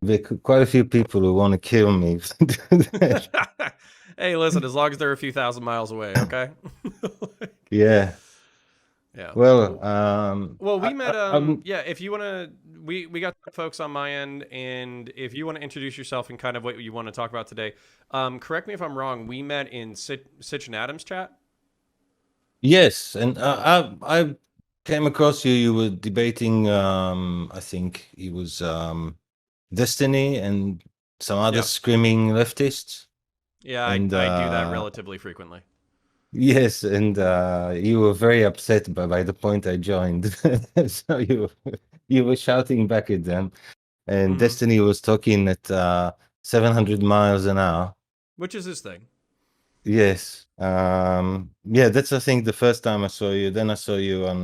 There are quite a few people who want to kill me. Hey, listen, as long as they're a few thousand miles away, okay? Yeah. Yeah. Well, Well, well, we met. I'm Yeah. If you want to, we got folks on my end, and if you want to introduce yourself and kind of what you want to talk about today, correct me if I'm wrong. We met in Sitch and Adams chat. yes, and I came across you. You were debating. I think it was Destiny and some other Yeah. screaming leftists. Yeah. And I do that relatively frequently. yes, and you were very upset by the point I joined. So you were shouting back at them, and Hmm. Destiny was talking at 700 miles an hour. Which is his thing. Yes. Yeah, that's I think the first time I saw you. Then I saw you on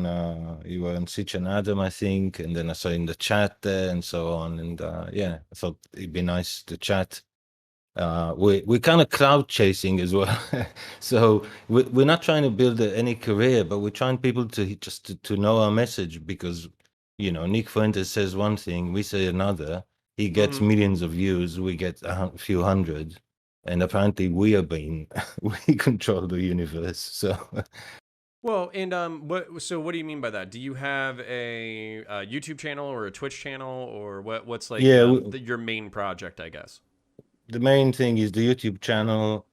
you were on Sitch and Adam, I think, and then I saw you in the chat there and so on. And yeah, I thought it'd be nice to chat. We're kind of crowd chasing as well. So we're not trying to build any career, but we're trying people to just to know our message because Nick Fuentes says one thing, we say another. He gets Hmm. millions of views, we get a few hundred, and apparently we are being we control the universe. So Well, and what? So, what do you mean by that? Do you have a YouTube channel or a Twitch channel, or What's like yeah, your main project? I guess. the main thing is the YouTube channel.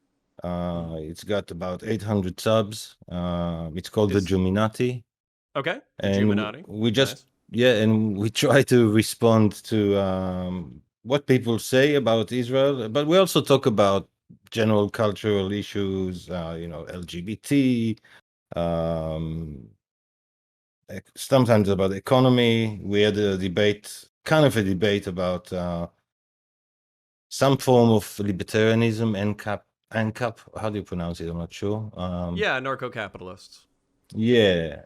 It's got about 800 subs. It's called the Is Jewminatti. okay. The And Jewminatti. we just Nice. yeah, and we try to respond to what people say about Israel, but we also talk about general cultural issues, LGBT, um, sometimes about economy. We had a debate, kind of a debate about some form of libertarianism, NCAP. How do you pronounce it? I'm not sure. Yeah, narco capitalists. Yeah,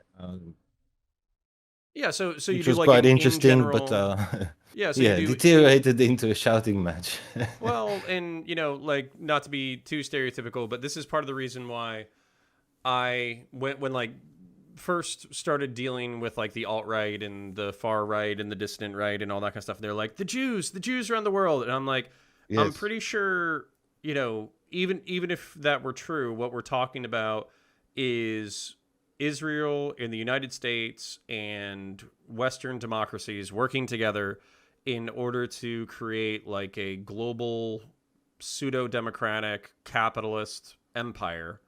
Yeah. So you which do was like quite an in interesting, but general. Yeah. So you yeah, do. deteriorated into a shouting match. Well, and like not to be too stereotypical, but this is part of the reason why I when like first started dealing with like the alt right and the far right and the dissident right and all that kind of stuff. They're like the Jews around the world, and I'm like, I'm Yes, pretty sure even if that were true, what we're talking about is Israel and the United States and Western democracies working together in order to create like a global pseudo democratic capitalist empire,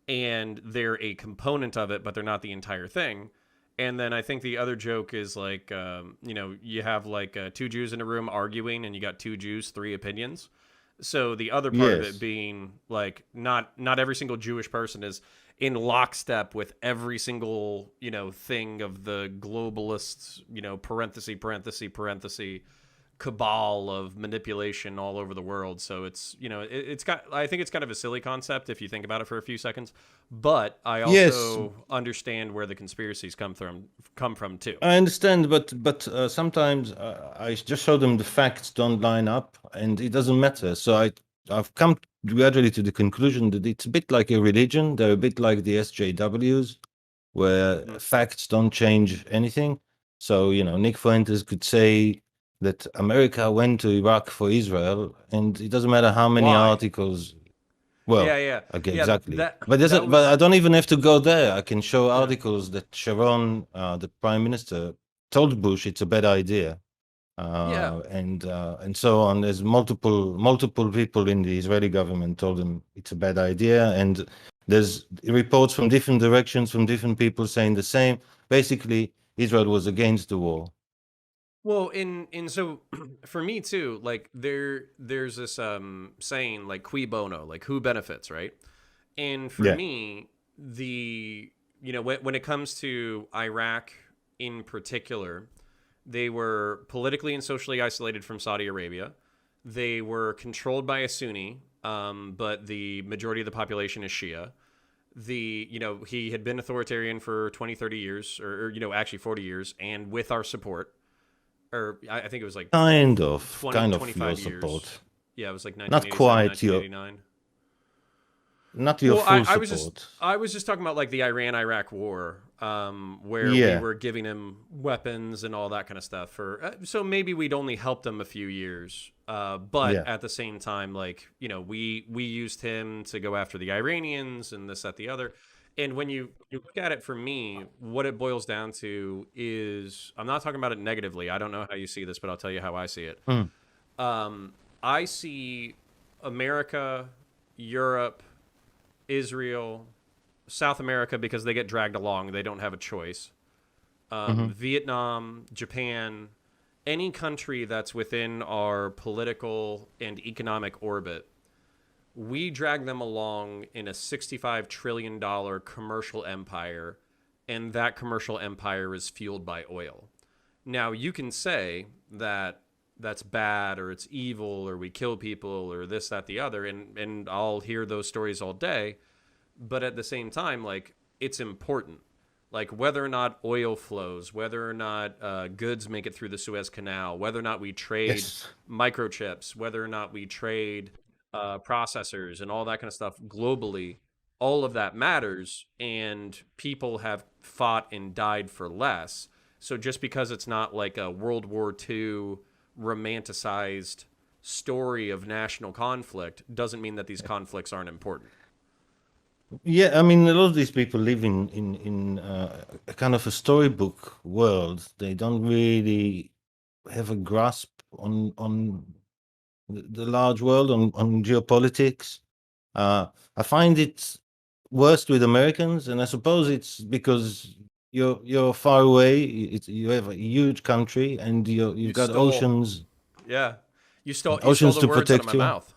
and they're a component of it, but they're not the entire thing. And then I think the other joke is like, you have like two Jews in a room arguing, and you got two Jews, three opinions. So the other part of it yes, being like, not every single Jewish person is in lockstep with every single thing of the globalists, parenthesis cabal of manipulation all over the world. So it's it's got, I think it's kind of a silly concept if you think about it for a few seconds, but I yes. also understand where the conspiracies come from too. I understand, but sometimes I just show them the facts don't line up, and it doesn't matter. So I've come gradually to the conclusion that it's a bit like a religion. They're a bit like the SJWs, where Mhm. facts don't change anything. So Nick Fuentes could say that America went to Iraq for Israel, and it doesn't matter how many Why? articles. Yeah, Well, yeah, okay, yeah. exactly. That But that but I was don't even have to go there. I can show yeah, articles that Sharon, the prime minister, told Bush it's a bad idea, yeah. and so on. There's multiple people in the Israeli government told him it's a bad idea, and there's reports from different directions from different people saying the same. Basically, Israel was against the war. Well, in so for me too, like there's this saying like cui bono, like who benefits, right? And for Yeah. me, the when it comes to Iraq in particular, they were politically and socially isolated from Saudi Arabia. They were controlled by a Sunni, but the majority of the population is Shia. He had been authoritarian for 20, 30 years, or actually 40 years, and with our support, or I think it was like Kind 20, of your 25 years. support. Yeah, it was like Not 1987, quite your 1989. not your Well, full I was just support. talking about like the Iran-Iraq war, where we Yeah, were giving him weapons and all that kind of stuff. For so maybe we'd only helped him a few years, but yeah. at the same time, like we used him to go after the Iranians and this, that, the other. And when you look at it, for me, what it boils down to is, I'm not talking about it negatively. I don't know how you see this, but I'll tell you how I see it. Mm, I see America, Europe, Israel, South America, because they get dragged along. They don't have a choice. hmm. Vietnam, Japan, any country that's within our political and economic orbit, we drag them along in a $65 trillion commercial empire, and that commercial empire is fueled by oil. Now, you can say that that's bad or it's evil or we kill people or this, that, the other, and I'll hear those stories all day. But at the same time, like, it's important. Like, whether or not oil flows, whether or not goods make it through the Suez Canal, whether or not we trade Yes. microchips, whether or not we trade processors and all that kind of stuff globally, all of that matters. And people have fought and died for less. So just because it's not like a World War II romanticized story of national conflict doesn't mean that these conflicts aren't important. Yeah, I mean, a lot of these people live in a kind of a storybook world. They don't really have a grasp on the large world, on geopolitics. Uh, I find it worst with Americans, and I suppose it's because you're far away. You have a huge country, and you've You got stole, oceans yeah, you stole oceans the to words out of protect my you. mouth.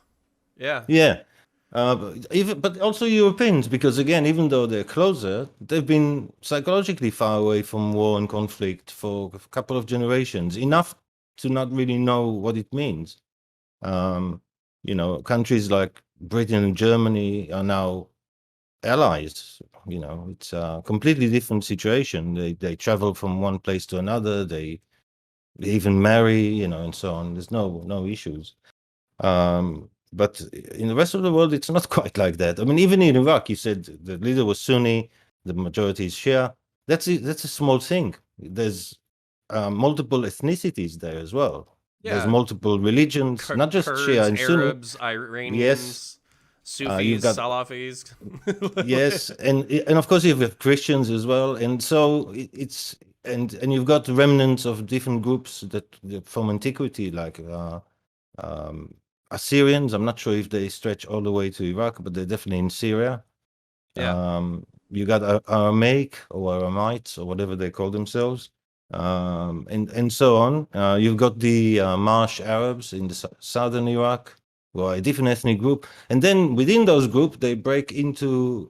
Yeah, Yeah. But also Europeans, because again, even though they're closer, they've been psychologically far away from war and conflict for a couple of generations, enough to not really know what it means. Um, countries like Britain and Germany are now allies. It's a completely different situation. They travel from one place to another. They even marry, and so on. There's no issues. But in the rest of the world, it's not quite like that. I mean, even in Iraq, you said the leader was Sunni, the majority is Shia. That's a small thing. There's multiple ethnicities there as well. There's yeah. multiple religions, not just Shia Kurds, and Sunni. Arabs, Yes, Iranians, you've Sufis, got Salafis. yes, and of course you have Christians as well, and so it's and you've got remnants of different groups that from antiquity, like um, Assyrians. I'm not sure if they stretch all the way to Iraq, but they're definitely in Syria. Yeah, You got Aramaic or Aramites or whatever they call themselves, and so on. You've got the Marsh Arabs in the southern Iraq, who are a different ethnic group, and then within those groups they break into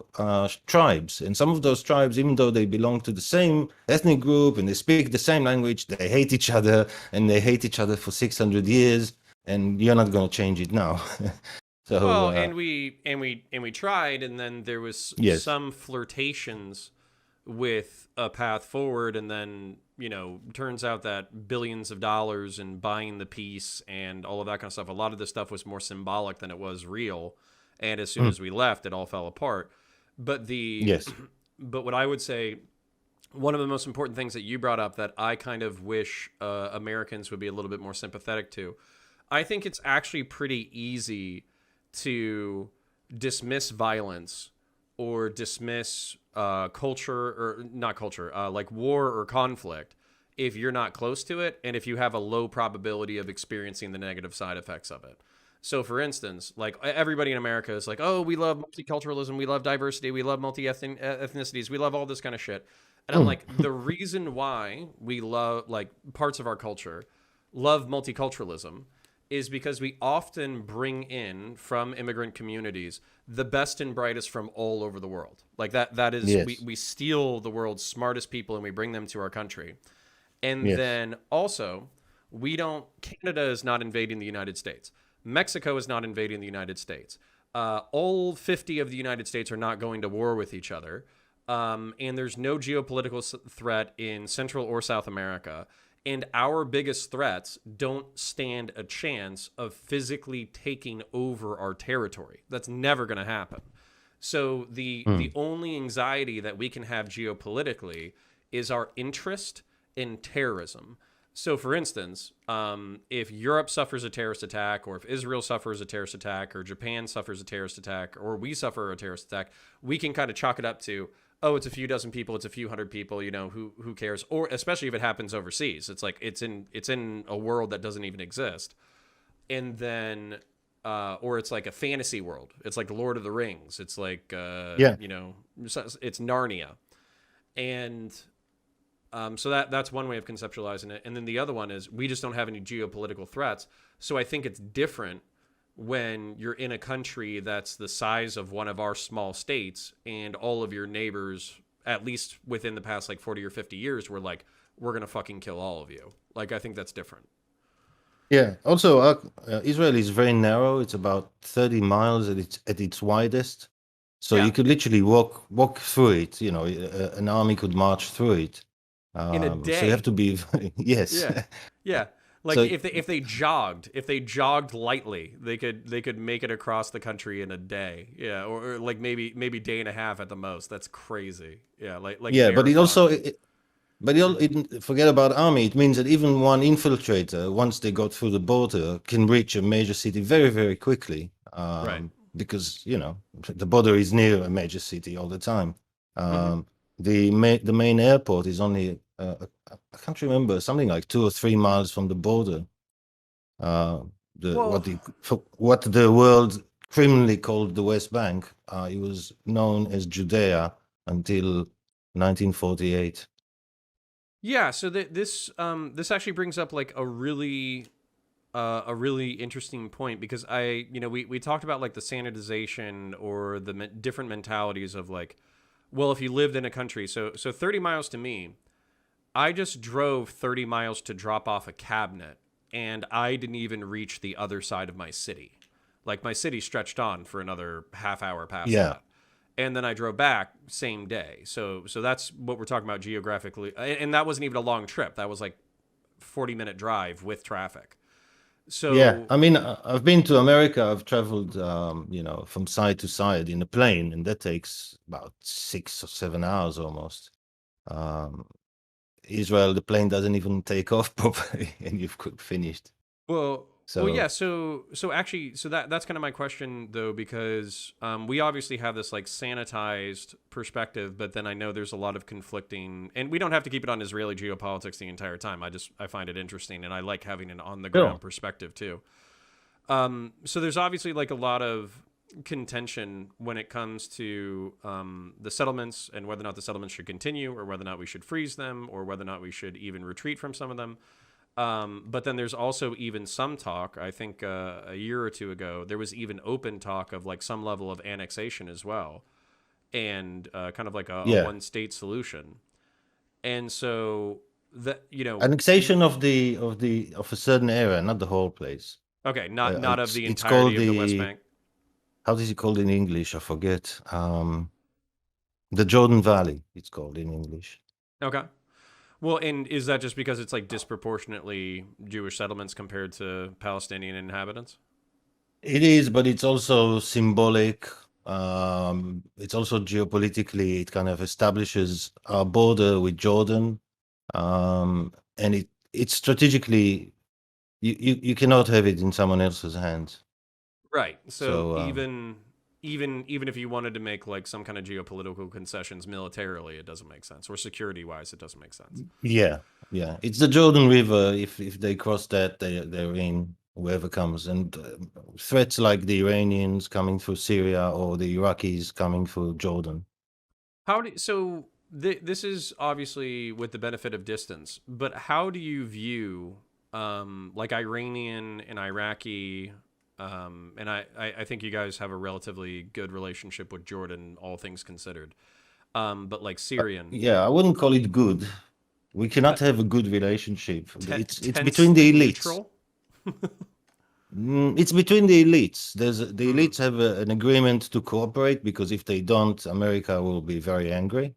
tribes, and some of those tribes, even though they belong to the same ethnic group and they speak the same language, they hate each other, and they hate each other for 600 years, and you're not going to change it now. So well, and we tried, and then there was yes. some flirtations with a path forward, and then turns out that billions of dollars and buying the peace and all of that kind of stuff, a lot of this stuff was more symbolic than it was real, and as soon Mm, as we left, it all fell apart. But the yes. but what I would say, one of the most important things that you brought up that I kind of wish Americans would be a little bit more sympathetic to, I think it's actually pretty easy to dismiss violence or dismiss culture, or not culture, like war or conflict, if you're not close to it and if you have a low probability of experiencing the negative side effects of it. So, for instance, like everybody in America is like, oh, we love multiculturalism, we love diversity, we love multi ethnicities, we love all this kind of shit. And I'm Mm, like, the reason why we love, like, parts of our culture love multiculturalism is because we often bring in from immigrant communities the best and brightest from all over the world. Like that is, yes. we steal the world's smartest people and we bring them to our country. And Yes. then also, we don't, Canada is not invading the United States. Mexico is not invading the United States. All 50 of the United States are not going to war with each other. And there's no geopolitical threat in Central or South America. And our biggest threats don't stand a chance of physically taking over our territory. That's never going to happen. So the Mm. only anxiety that we can have geopolitically is our interest in terrorism. So, for instance, if Europe suffers a terrorist attack, or if Israel suffers a terrorist attack, or Japan suffers a terrorist attack, or we suffer a terrorist attack, we can kind of chalk it up to, oh, it's a few dozen people, it's a few hundred people, who cares? Or especially if it happens overseas, it's like it's in a world that doesn't even exist, and then or it's like a fantasy world. It's like the Lord of the Rings. It's like Yeah. it's Narnia, and so that's one way of conceptualizing it. And then the other one is we just don't have any geopolitical threats. So I think it's different when you're in a country that's the size of one of our small states, and all of your neighbors, at least within the past like 40 or 50 years, were like, we're gonna fucking kill all of you. Like, I think that's different. Yeah. Also, Israel is very narrow. It's about 30 miles at its widest. So Yeah, you could literally walk through it. An army could march through it. in a So you have day. to be yes. Yeah, yeah. Like So if they jogged lightly, they could make it across the country in a day. Yeah, or like maybe day and a half at the most. That's crazy. Yeah, like yeah, but it also marathon. forget about army. It means that even one infiltrator, once they go through the border, can reach a major city very, very quickly. Right. Because the border is near a major city all the time. Mm-hmm. The main airport is only I can't remember, something like 2 or 3 miles from the border. Uh, the Well, what the world criminally called the West Bank. It was known as Judea until 1948. yeah. So this actually brings up like a really interesting point, because we talked about like the sanitization or the different mentalities of like, well, if you lived in a country, so 30 miles to me, I just drove 30 miles to drop off a cabinet, and I didn't even reach the other side of my city. Like, my city stretched on for another half hour past Yeah. that. And then I drove back same day. So that's what we're talking about geographically. And that wasn't even a long trip. That was like 40-minute drive with traffic. Yeah, So I mean, I've been to America. I've traveled, from side to side in a plane, and that takes about 6 or 7 hours almost. Um, Israel, the plane doesn't even take off properly, and you've finished. well, yeah. So, So actually, so that's kind of my question though, because we obviously have this like sanitized perspective, but then I know there's a lot of conflicting, and we don't have to keep it on Israeli geopolitics the entire time. I find it interesting, and I like having an on the ground sure. perspective too. So there's obviously like a lot of contention when it comes to the settlements, and whether or not the settlements should continue, or whether or not we should freeze them, or whether or not we should even retreat from some of them. But then there's also even some talk. I think a year or two ago, there was even open talk of like some level of annexation as well, and kind of like a Yeah, one state solution. And so that annexation of a certain area, not the whole place. okay, not of the It's entirety called of the West the Bank. how is it called in English? I forget. The Jordan Valley. It's called in English. Okay. Well, and is that just because it's like disproportionately Jewish settlements compared to Palestinian inhabitants? It is, but it's also symbolic. It's also geopolitically, it kind of establishes our border with Jordan. And it's strategically, you cannot have it in someone else's hands. Right. So So, even if you wanted to make like some kind of geopolitical concessions militarily, it doesn't make sense, or security wise, it doesn't make sense. yeah, yeah. It's the Jordan River. If they cross that, they're in whoever comes. And threats like the Iranians coming through Syria or the Iraqis coming through Jordan. This is obviously with the benefit of distance, but how do you view like Iranian and Iraqi, and I think you guys have a relatively good relationship with Jordan, all things considered, but like Syrian, Yeah, I wouldn't call it good. We t- cannot have a good relationship. It's between tensely the elites. neutral. It's between the elites. The Hmm. elites have an agreement to cooperate because if they don't, America will be very angry,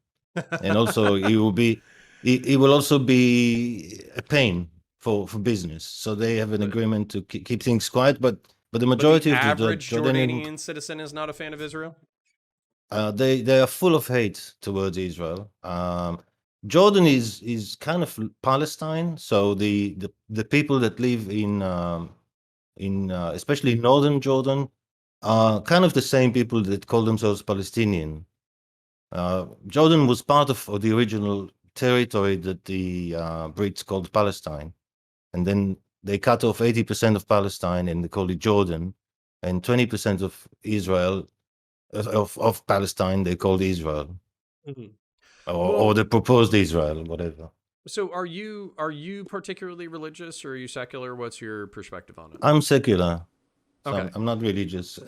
and also it will also be a pain for business. So they have an but agreement to keep things quiet. But the but the majority of the average Jordanian, Jordanian citizen is not a fan of Israel. They are full of hate towards Israel. Jordan is kind of Palestine, so the people that live in especially northern Jordan are kind of the same people that call themselves Palestinian. Jordan was part of the original territory that the Brits called Palestine, and then they cut off 80% of Palestine and they called it Jordan, and 20% of Israel of Palestine they called Israel, Mhm. or Well, the proposed Israel, whatever. so are you particularly religious or are you secular? What's your perspective on it? I'm secular, so Okay. I'm not religious.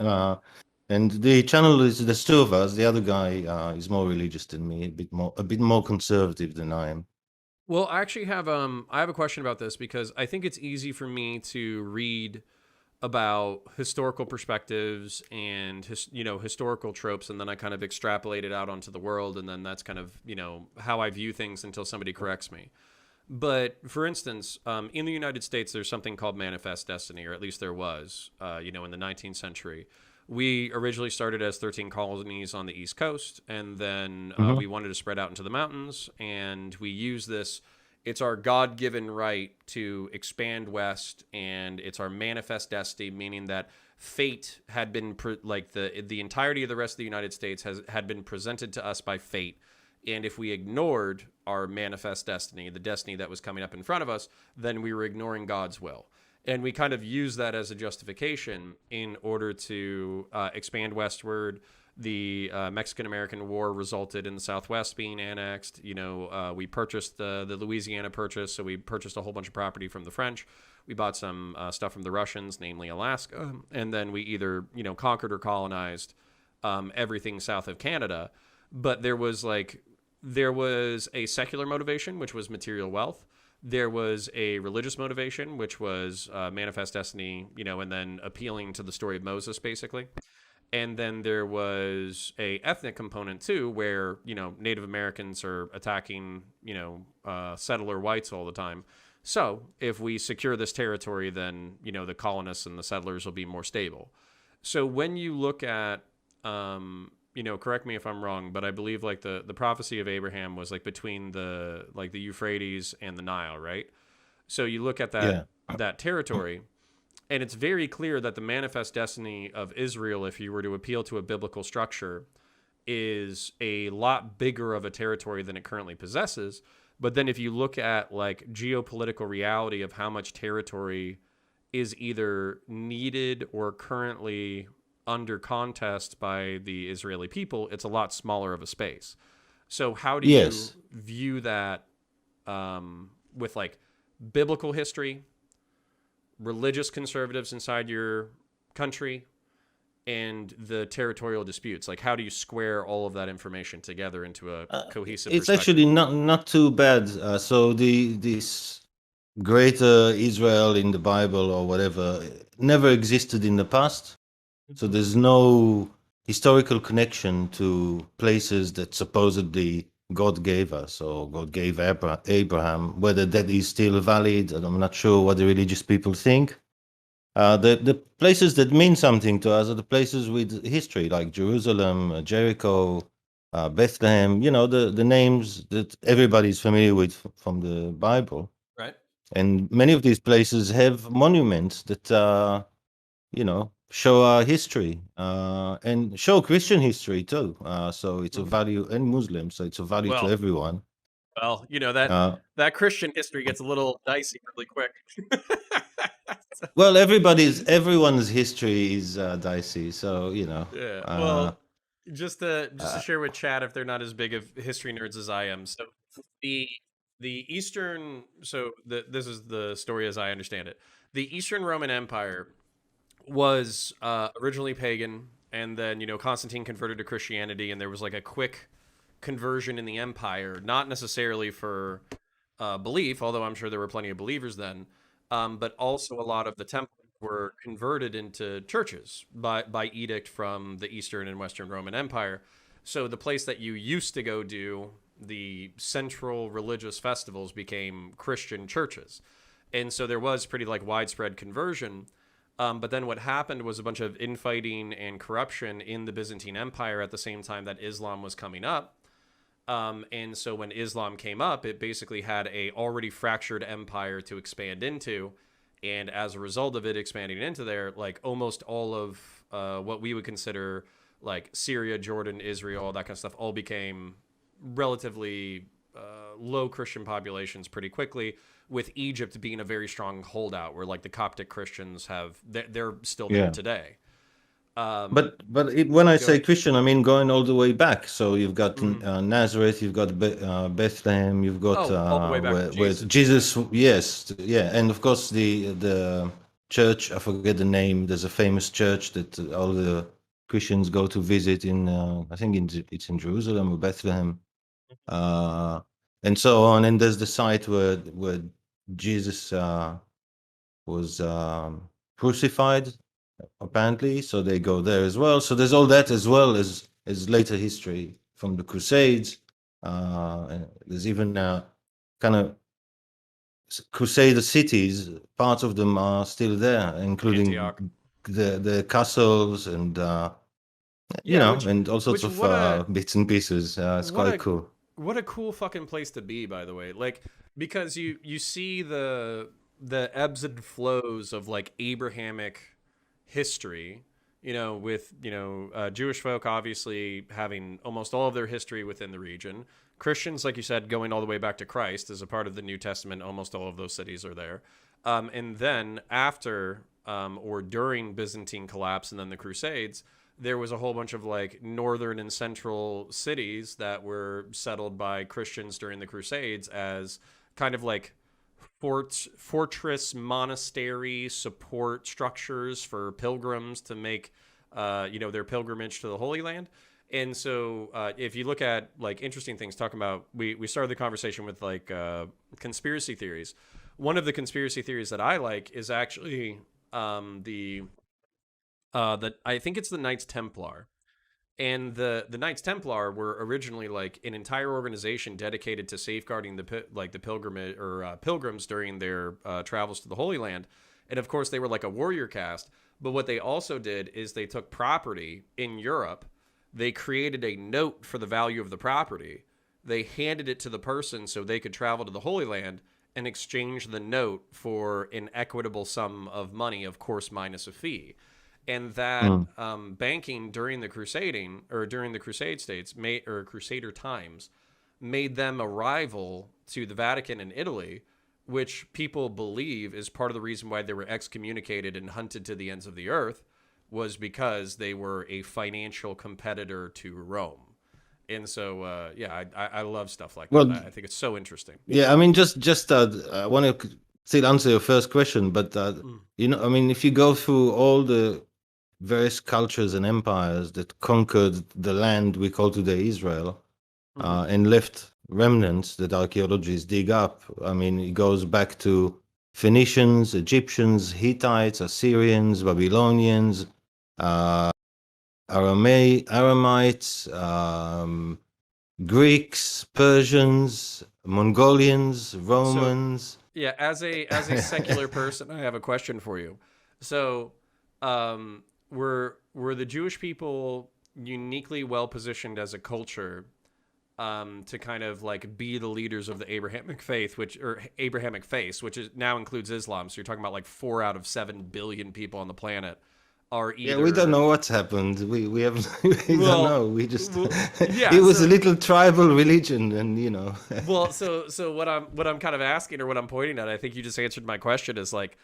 And the channel is there's two of us. The other guy is more religious than me, a bit more conservative than I am. Well, I have a question about this because I think it's easy for me to read about historical perspectives and historical tropes, and then I kind of extrapolate it out onto the world, and then that's kind of how I view things until somebody corrects me. But for instance, in the United States, there's something called manifest destiny, or at least there was, in the 19th century. We originally started as 13 colonies on the East Coast, and then Hmm. we wanted to spread out into the mountains, and we use this. It's our God given right to expand west, and it's our manifest destiny, meaning that fate had been like the entirety of the rest of the United States had been presented to us by fate, and if we ignored our manifest destiny, the destiny that was coming up in front of us, then we were ignoring God's will. And we kind of use that as a justification in order to expand westward. The Mexican American War resulted in the Southwest being annexed. We purchased the Louisiana Purchase, so we purchased a whole bunch of property from the French. We bought some stuff from the Russians, namely Alaska, and then we either conquered or colonized everything south of Canada. But there was a secular motivation, which was material wealth. There was a religious motivation, which was manifest destiny, and then appealing to the story of Moses, basically. And then there was a ethnic component too, where Native Americans are attacking settler whites all the time. So if we secure this territory, then the colonists and the settlers will be more stable. So when you look at correct me if I'm wrong, but I believe like the prophecy of Abraham was like between the Euphrates and the Nile, right? So you look at that Yeah. that territory, and it's very clear that the manifest destiny of Israel, if you were to appeal to a biblical structure, is a lot bigger of a territory than it currently possesses. But then if you look at like geopolitical reality of how much territory is either needed or currently under contest by the Israeli people, it's a lot smaller of a space. So how do you Yes. view that with like biblical history, religious conservatives inside your country, and the territorial disputes? Like, how do you square all of that information together into a Uh, cohesive it's actually perspective? not too bad. So the this greater Israel in the Bible or whatever never existed in the past. So there's no historical connection to places that supposedly God gave us or God gave Abraham. Whether that is still valid, and I'm not sure what the religious people think. The places that mean something to us are the places with history, like Jerusalem, Jericho, Bethlehem. The names that everybody's familiar with from the Bible. Right. And many of these places have monuments that show our history and show Christian history too. So it's a Mhm. value, and Muslim, so it's a value to Well, everyone. well, that Uh, that Christian history gets a little dicey really quick. well, everyone's history is dicey, so Yeah. Uh, Well, just to uh, share with Chad if they're not as big of history nerds as I am. So the the Eastern this is the story as I understand it. The Eastern Roman Empire was originally pagan, and then Constantine converted to Christianity, and there was like a quick conversion in the empire, not necessarily for belief, although I'm sure there were plenty of believers then, but also a lot of the temples were converted into churches by edict from the Eastern and Western Roman Empire. So the place that you used to go do the central religious festivals became Christian churches, and so there was pretty like widespread conversion. But then what happened was a bunch of infighting and corruption in the Byzantine Empire at the same time that Islam was coming up. And so when Islam came up, it basically had a already fractured empire to expand into. And as a result of it expanding into there, like almost all of what we would consider like Syria, Jordan, Israel, all that kind of stuff, all became relatively low Christian populations pretty quickly, with Egypt being a very strong holdout where like the Coptic Christians they're still there Yeah. today. When I say ahead. Christian, I mean going all the way back. So you've got Mhm. Nazareth, you've got Bethlehem, you've got Oh, all the way back to where Jesus. Jesus, yes, yeah, and of course the church. I forget the name. There's a famous church that all the Christians go to visit in. I think it's in Jerusalem or Bethlehem, uh, and so on. And there's the site where Jesus was crucified, apparently. So they go there as well. So there's all that as well as later history from the Crusades. And there's even kind of Crusader cities. Parts of them are still there, including Antioch. the castles and Yeah, and all sorts which of what a bits and pieces. It's what quite a cool. what a cool fucking place to be, by the way. Like because you see the ebbs and flows of like Abrahamic history, with Jewish folk obviously having almost all of their history within the region. Christians, like you said, going all the way back to Christ as a part of the New Testament. Almost all of those cities are there. And then after or during Byzantine collapse and then the Crusades, there was a whole bunch of like northern and central cities that were settled by Christians during the Crusades as kind of like fortress monastery support structures for pilgrims to make their pilgrimage to the Holy Land. And so if you look at like interesting things talking about, we started the conversation with like conspiracy theories. One of the conspiracy theories that I like is actually the that I think it's the Knights Templar. And the Knights Templar were originally like an entire organization dedicated to safeguarding the pilgrimage or pilgrims during their travels to the Holy Land. And of course, they were like a warrior caste. But what they also did is they took property in Europe. They created a note for the value of the property. They handed it to the person so they could travel to the Holy Land and exchange the note for an equitable sum of money, of course, minus a fee. And that Mm. banking during the crusading or during the Crusade states or Crusader times made them a rival to the Vatican in Italy, which people believe is part of the reason why they were excommunicated and hunted to the ends of the earth, was because they were a financial competitor to Rome. And so, I love stuff like that. Well, I think it's so interesting. yeah, I mean, just I want to still answer your first question, but Mm. I mean, if you go through all the various cultures and empires that conquered the land we call today Israel, Mm-hmm. and left remnants that archaeologists dig up. I mean, it goes back to Phoenicians, Egyptians, Hittites, Assyrians, Babylonians, uh, Aramites, Greeks, Persians, Mongolians, So, Romans. yeah, as a secular person, I have a question for you. So, were the Jewish people uniquely well positioned as a culture to kind of like be the leaders of the Abrahamic faith, which is now includes Islam? So you're talking about like 4 out of 7 billion people on the planet are Yeah, we don't either know what's happened. We have we don't well, know. We just yeah. it was a So little tribal religion, and well, so what I'm kind of asking or what I'm pointing at, I think you just answered my question is like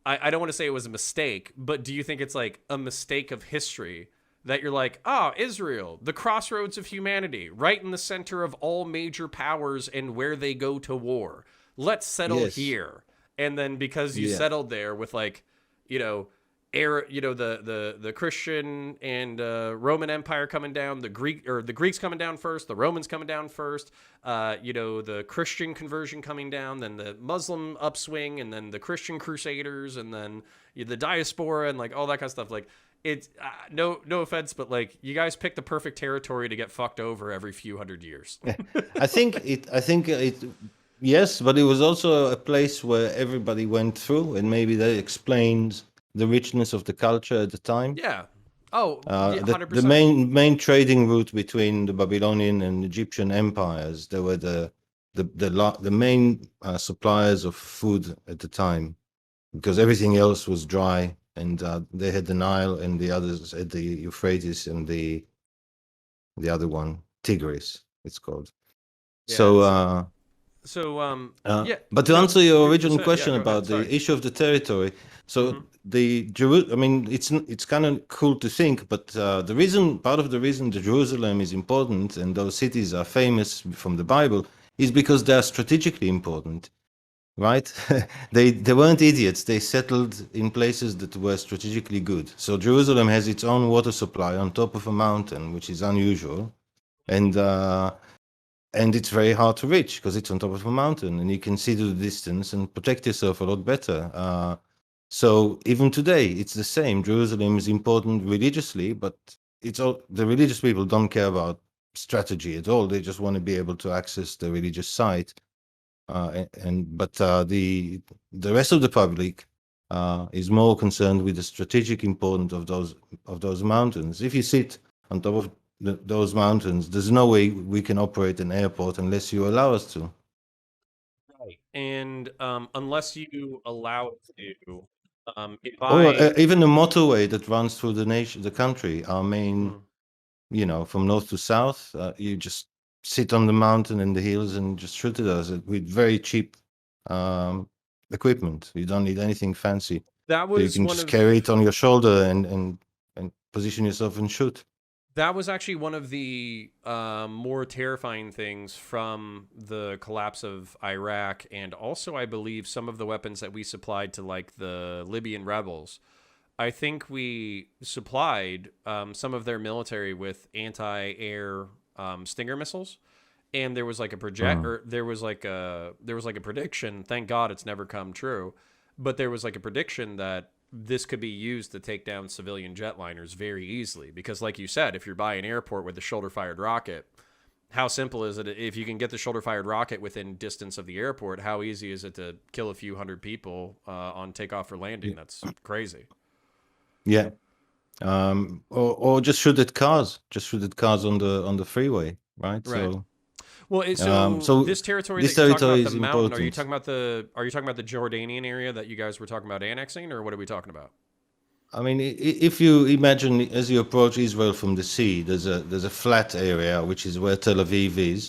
I don't want to say it was a mistake, but do you think it's like a mistake of history that you're like, oh, Israel, the crossroads of humanity, right in the center of all major powers and where they go to war. Let's settle yes, here. And then because you yeah. settled there with like, you know, the Christian and Roman Empire coming down, the Greeks coming down first, the Romans coming down first, the Christian conversion coming down, then the Muslim upswing, and then the Christian Crusaders, and then the diaspora, and like all that kind of stuff. Like it's no offense, but like you guys picked the perfect territory to get fucked over every few hundred years. I think it, yes, but it was also a place where everybody went through, and maybe that explains the richness of the culture at the time. Yeah. Oh, yeah, The 100%. main trading route between the Babylonian and Egyptian empires, they were the main suppliers of food at the time, because everything else was dry, and they had the Nile, and the others had the Euphrates, and the other one, Tigris, it's called. Yeah, So, yeah, but to no, answer your original 100%. Yeah, question go ahead. about Sorry. the issue of the territory, so Mhm. I mean, it's kind of cool to think, but part of the reason that Jerusalem is important and those cities are famous from the Bible is because they are strategically important, right? They weren't idiots. They settled in places that were strategically good. So Jerusalem has its own water supply on top of a mountain, which is unusual, and uh, and it's very hard to reach because it's on top of a mountain and you can see to the distance and protect yourself a lot better. So even today, it's the same. Jerusalem is important religiously, but it's all the religious people don't care about strategy at all. They just want to be able to access the religious site. The rest of the public is more concerned with the strategic importance of those mountains. If you sit on top of those mountains, there's no way we can operate an airport unless you allow us to. Right. And unless you allow it to, if Or I, even a motorway that runs through the country. Our main, mm, from north to south, you just sit on the mountain and the hills and just shoot at us with very cheap um, equipment. You don't need anything fancy, that so you was can one just of carry it on your shoulder and position yourself and shoot. that was actually one of the more terrifying things from the collapse of Iraq, and also I believe some of the weapons that we supplied to like the Libyan rebels. I think we supplied some of their military with anti-air Stinger missiles, and there was like a project, Mm. or there was like a prediction. Thank God it's never come true, but there was like a prediction that this could be used to take down civilian jetliners very easily. Because, like you said, if you're by an airport with a shoulder-fired rocket, how simple is it if you can get the shoulder-fired rocket within distance of the airport? How easy is it to kill a few hundred people on takeoff or landing? Y- That's crazy. Yeah. Or just shoot at cars. Just shoot at cars on the freeway, right? Right. So Well, so so this territory that this you're talking about, territory the is mountain, important. are you talking about the Jordanian area that you guys were talking about annexing, or what are we talking about? I mean, if you imagine as you approach Israel from the sea, there's a flat area which is where Tel Aviv is,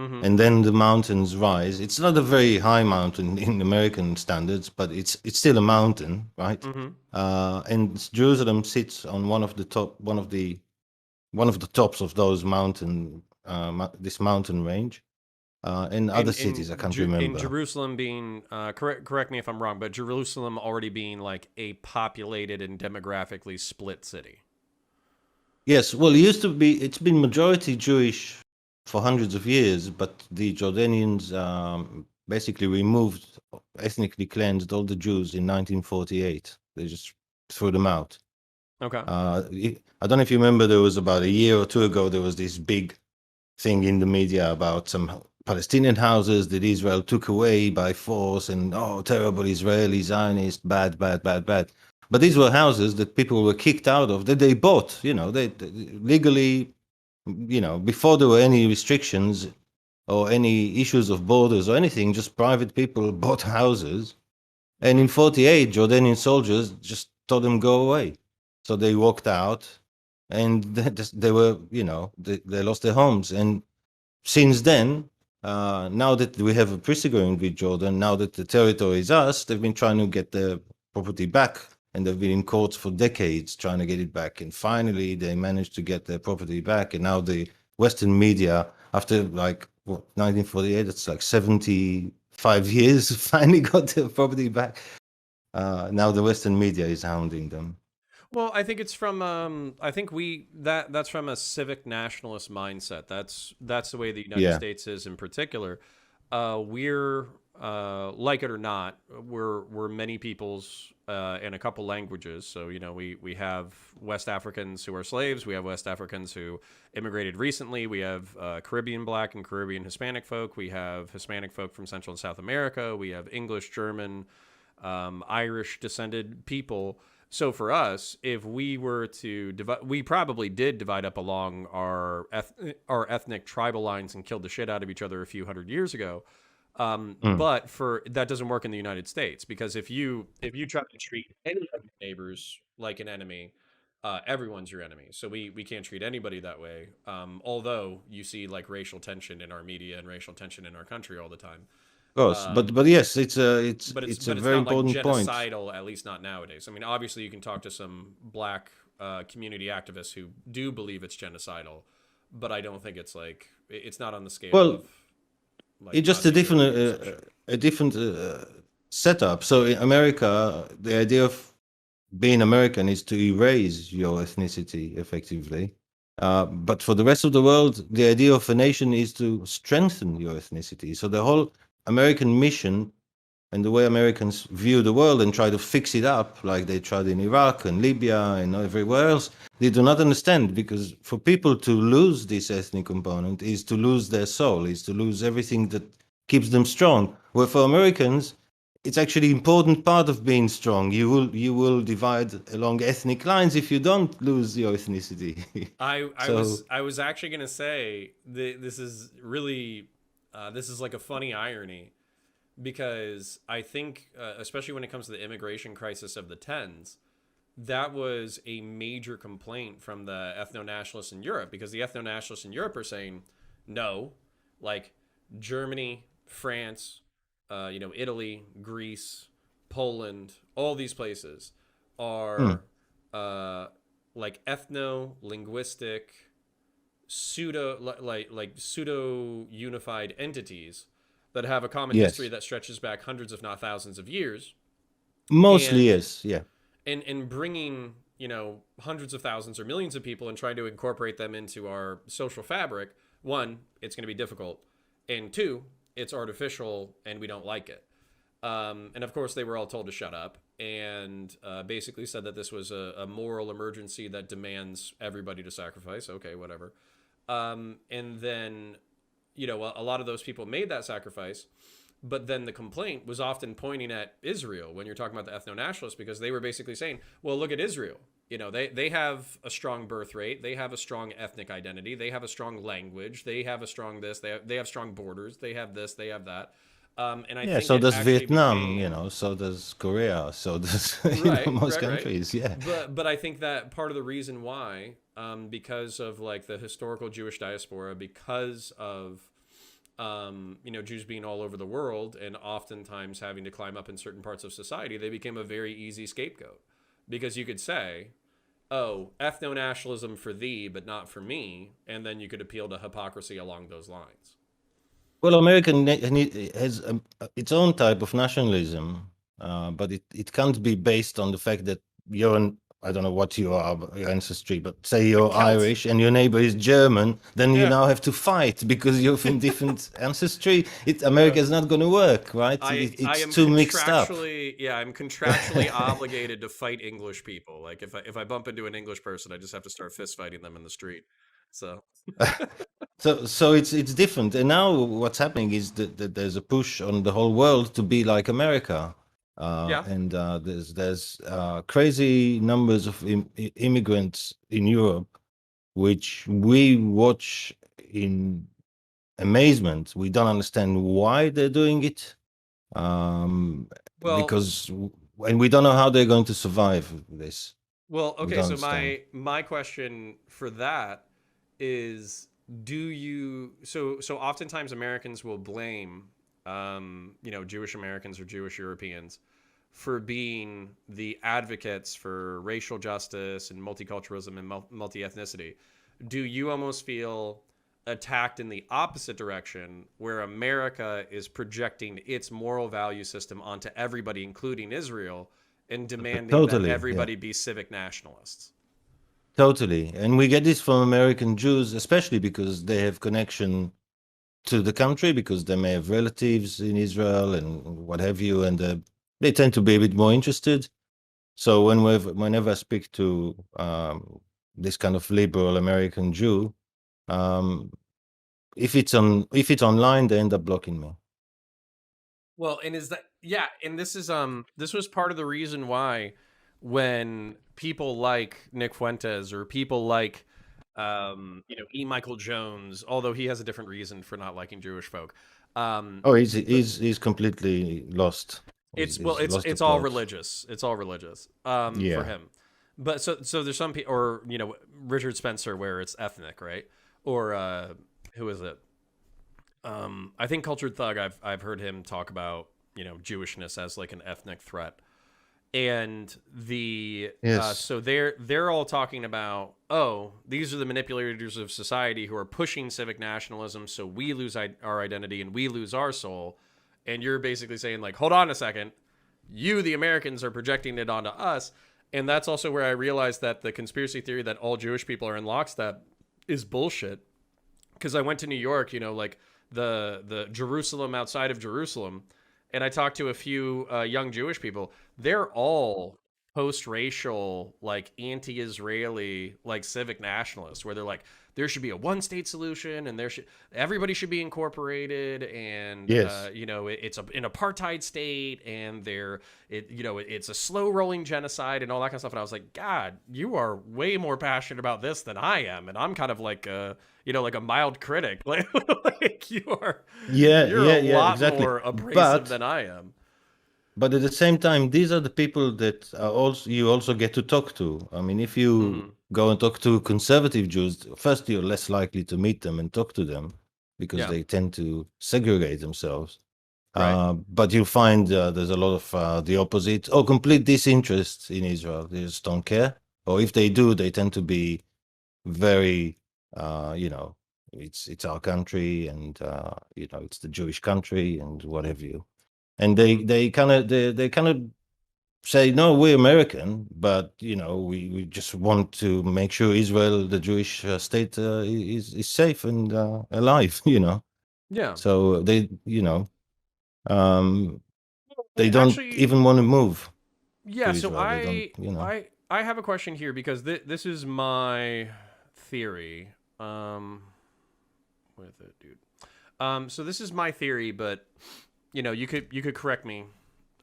Mm-hmm. and then the mountains rise. It's not a very high mountain in American standards, but it's still a mountain, right? Mm-hmm. And Jerusalem sits on one of the tops of those this mountain range, and other cities I can't In remember. Jerusalem being correct me if I'm wrong, but Jerusalem already being like a populated and demographically split city. Yes, well, it used to be. It's been majority Jewish for hundreds of years, but the Jordanians basically removed, ethnically cleansed all the Jews in 1948. They just threw them out. Okay. I don't know if you remember. There was about a year or two ago. There was this big thing in the media about some Palestinian houses that Israel took away by force, and oh, terrible Israeli Zionist, bad, bad, bad, bad. But these were houses that people were kicked out of that they bought. They legally, before there were any restrictions or any issues of borders or anything. Just private people bought houses, and in Mm-hmm. '48, Jordanian soldiers just told them go away. So they walked out, and they were, they lost their homes. And since then, now that we have a peace agreement with Jordan, now that the territory is us, they've been trying to get their property back, and they've been in courts for decades trying to get it back. And finally, they managed to get their property back. And now the Western media, after like 1948, it's like 75 years, finally got their property back. Now the Western media is hounding them. Well, I think it's from I think that's from a civic nationalist mindset. That's the way the United Yeah. States is in particular. We're like it or not, we're many peoples in a couple languages. So we have West Africans who are slaves. We have West Africans who immigrated recently. We have Caribbean Black and Caribbean Hispanic folk. We have Hispanic folk from Central and South America. We have English, German, Irish descended people. So for us, if we were to divide, we probably did divide up along our ethnic tribal lines and killed the shit out of each other a few hundred years ago. Mm. But for that doesn't work in the United States, because if you try to treat any of your neighbors like an enemy, everyone's your enemy. So we can't treat anybody that way. Although you see like racial tension in our media and racial tension in our country all the time. Of course, but yes, But it's it's a but it's very not like important point. genocidal, at least not nowadays. I mean, obviously you can talk to some black community activists who do believe it's genocidal, but I don't think it's not on the scale Well, of like it's just Nazi Germany or some shit. a different setup. So in America, the idea of being American is to erase your ethnicity effectively. But for the rest of the world, the idea of a nation is to strengthen your ethnicity. So the whole American mission and the way Americans view the world and try to fix it up, like they tried in Iraq and Libya and everywhere else, they do not understand, because for people to lose this ethnic component is to lose their soul, is to lose everything that keeps them strong. Where for Americans, it's actually important part of being strong. You will divide along ethnic lines if you don't lose your ethnicity. So I was actually gonna say this is really this is like a funny irony, because I think, especially when it comes to the immigration crisis of the tens, that was a major complaint from the ethno nationalists in Europe, because the ethno nationalists in Europe are saying no, like Germany, France, Italy, Greece, Poland, all these places mm, are uh, like ethno linguistic pseudo like pseudo unified entities that have a common history yes, that stretches back hundreds if not thousands of years, mostly and yes, yeah. and bringing hundreds of thousands or millions of people and trying to incorporate them into our social fabric. One, it's going to be difficult, and two, it's artificial and we don't like it. And of course they were all told to shut up, and basically said that this was a moral emergency that demands everybody to sacrifice. Okay, whatever. And then a lot of those people made that sacrifice, but then the complaint was often pointing at Israel when you're talking about the ethno nationalists, because they were basically saying, well, look at Israel. They have a strong birth rate, they have a strong ethnic identity, they have a strong language, they have a strong this, they have strong borders, they have this, they have that. And I Yeah, think so it does actually Vietnam, became so does Korea, so does right, most right, right. countries. Yeah. But I think that part of the reason why, because of like the historical Jewish diaspora, because of Jews being all over the world and oftentimes having to climb up in certain parts of society, they became a very easy scapegoat. Because you could say, oh, ethno nationalism for thee, but not for me. And then you could appeal to hypocrisy along those lines. Well, American has its own type of nationalism, but it can't be based on the fact that I don't know what you are, your ancestry, but say A you're Celt. Irish and your neighbor is German, then you Yeah. now have to fight because you're from different ancestry. Yeah. America is not going to work, right? I It's am too mixed up. contractually, yeah, I'm contractually obligated to fight English people. Like if I bump into an English person, I just have to start fist fighting them in the street. So So it's different, and now what's happening is that there's a push on the whole world to be like America, yeah. and there's crazy numbers of immigrants in Europe, which we watch in amazement. We don't understand why they're doing it, um, Well, because and we don't know how they're going to survive this. We okay. don't So understand. my question for that is, do you so oftentimes Americans will blame Jewish Americans or Jewish Europeans for being the advocates for racial justice and multiculturalism and multi ethnicity. Do you almost feel attacked in the opposite direction, where America is projecting its moral value system onto everybody, including Israel, and demanding that Totally, yeah. everybody be civic nationalists? Totally. And we get this from American Jews, especially because they have connection to the country, because they may have relatives in Israel and what have you, and they tend to be a bit more interested. So whenever I speak to this kind of liberal American Jew, um, if it's online, they end up blocking me. Well, and is that yeah, and this was part of the reason why when people like Nick Fuentes or people like E. Michael Jones, although he has a different reason for not liking Jewish folk. Oh, But he's completely lost. He's lost the it's all plot. religious. It's all religious for Yeah. him. But so there's some people, or Richard Spencer, where it's ethnic, right? Or who is it? I think Cultured Thug. I've heard him talk about Jewishness as like an ethnic threat, and the Yes. so they're all talking about, oh, these are the manipulators of society who are pushing civic nationalism, so we lose our identity and we lose our soul. And you're basically saying, like, hold on a second, you, the Americans, are projecting it onto us. And that's also where I realized that the conspiracy theory that all Jewish people are in lockstep is bullshit. Because I went to New York, like the Jerusalem outside of Jerusalem, and I talked to a few young Jewish people. They're all post-racial, like anti-Israeli, like civic nationalists, where they're like, there should be a one-state solution, and everybody should be incorporated, and Yes. it's an apartheid state, and it's a slow-rolling genocide and all that kind of stuff. And I was like, God, you are way more passionate about this than I am, and I'm kind of like like a mild critic. Like Yeah, you're a yeah, lot exactly. more abrasive But than I am. but at the same time, these are the people that are also you also get to talk to. I mean, if you Hmm. go and talk to conservative Jews, first you're less likely to meet them and talk to them because Yeah. they tend to segregate themselves. Right. But you'll find there's a lot of the opposite or complete disinterest in Israel. They just don't care. Or if they do, they tend to be very, it's our country and it's the Jewish country and whatever you. And Hmm. they kind of say no, we're American, but we just want to make sure Israel, the Jewish state, is safe and alive. Yeah. So um, they don't Actually, even want to move to yeah. So Israel. They don't. I have a question here because this is my theory. With it, dude. So this is my theory, but you could correct me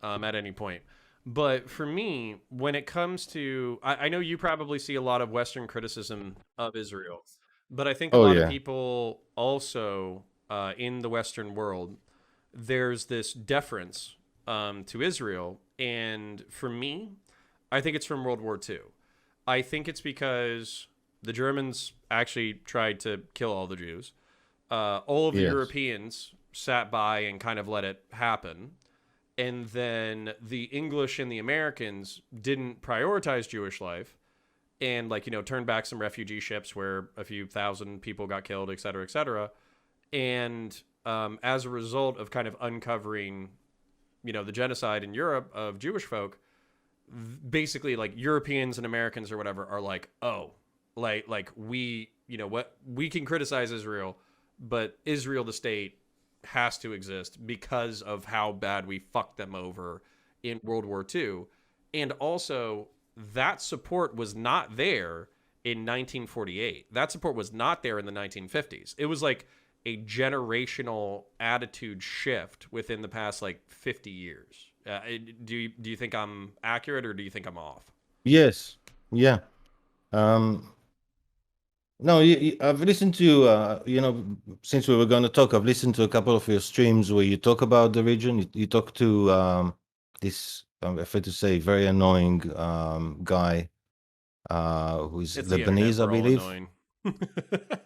at any point. But for me, when it comes to, I know you probably see a lot of Western criticism of Israel, but I think a Oh lot of yeah, people also in the Western world, there's this deference to Israel. And for me, I think it's from World War II. I think it's because the Germans actually tried to kill all the Jews. All of the yes, Europeans sat by and kind of let it happen. And then the English and the Americans didn't prioritize Jewish life and, like, turned back some refugee ships where a few thousand people got killed, et cetera, et cetera. And as a result of kind of uncovering, the genocide in Europe of Jewish folk, basically like Europeans and Americans or whatever are like, oh, like we, what, we can criticize Israel, but Israel the state has to exist because of how bad we fucked them over in World War II. And also, that support was not there in 1948. That support was not there in the 1950s. It was like a generational attitude shift within the past like 50 years. Do you think I'm accurate or do you think I'm off? yes, yeah. Um, no, I've listened to since we were going to talk, I've listened to a couple of your streams where you talk about the region. You talk to this, I'm afraid to say, very annoying guy who's It's the internet. Lebanese, I We're all believe. annoying.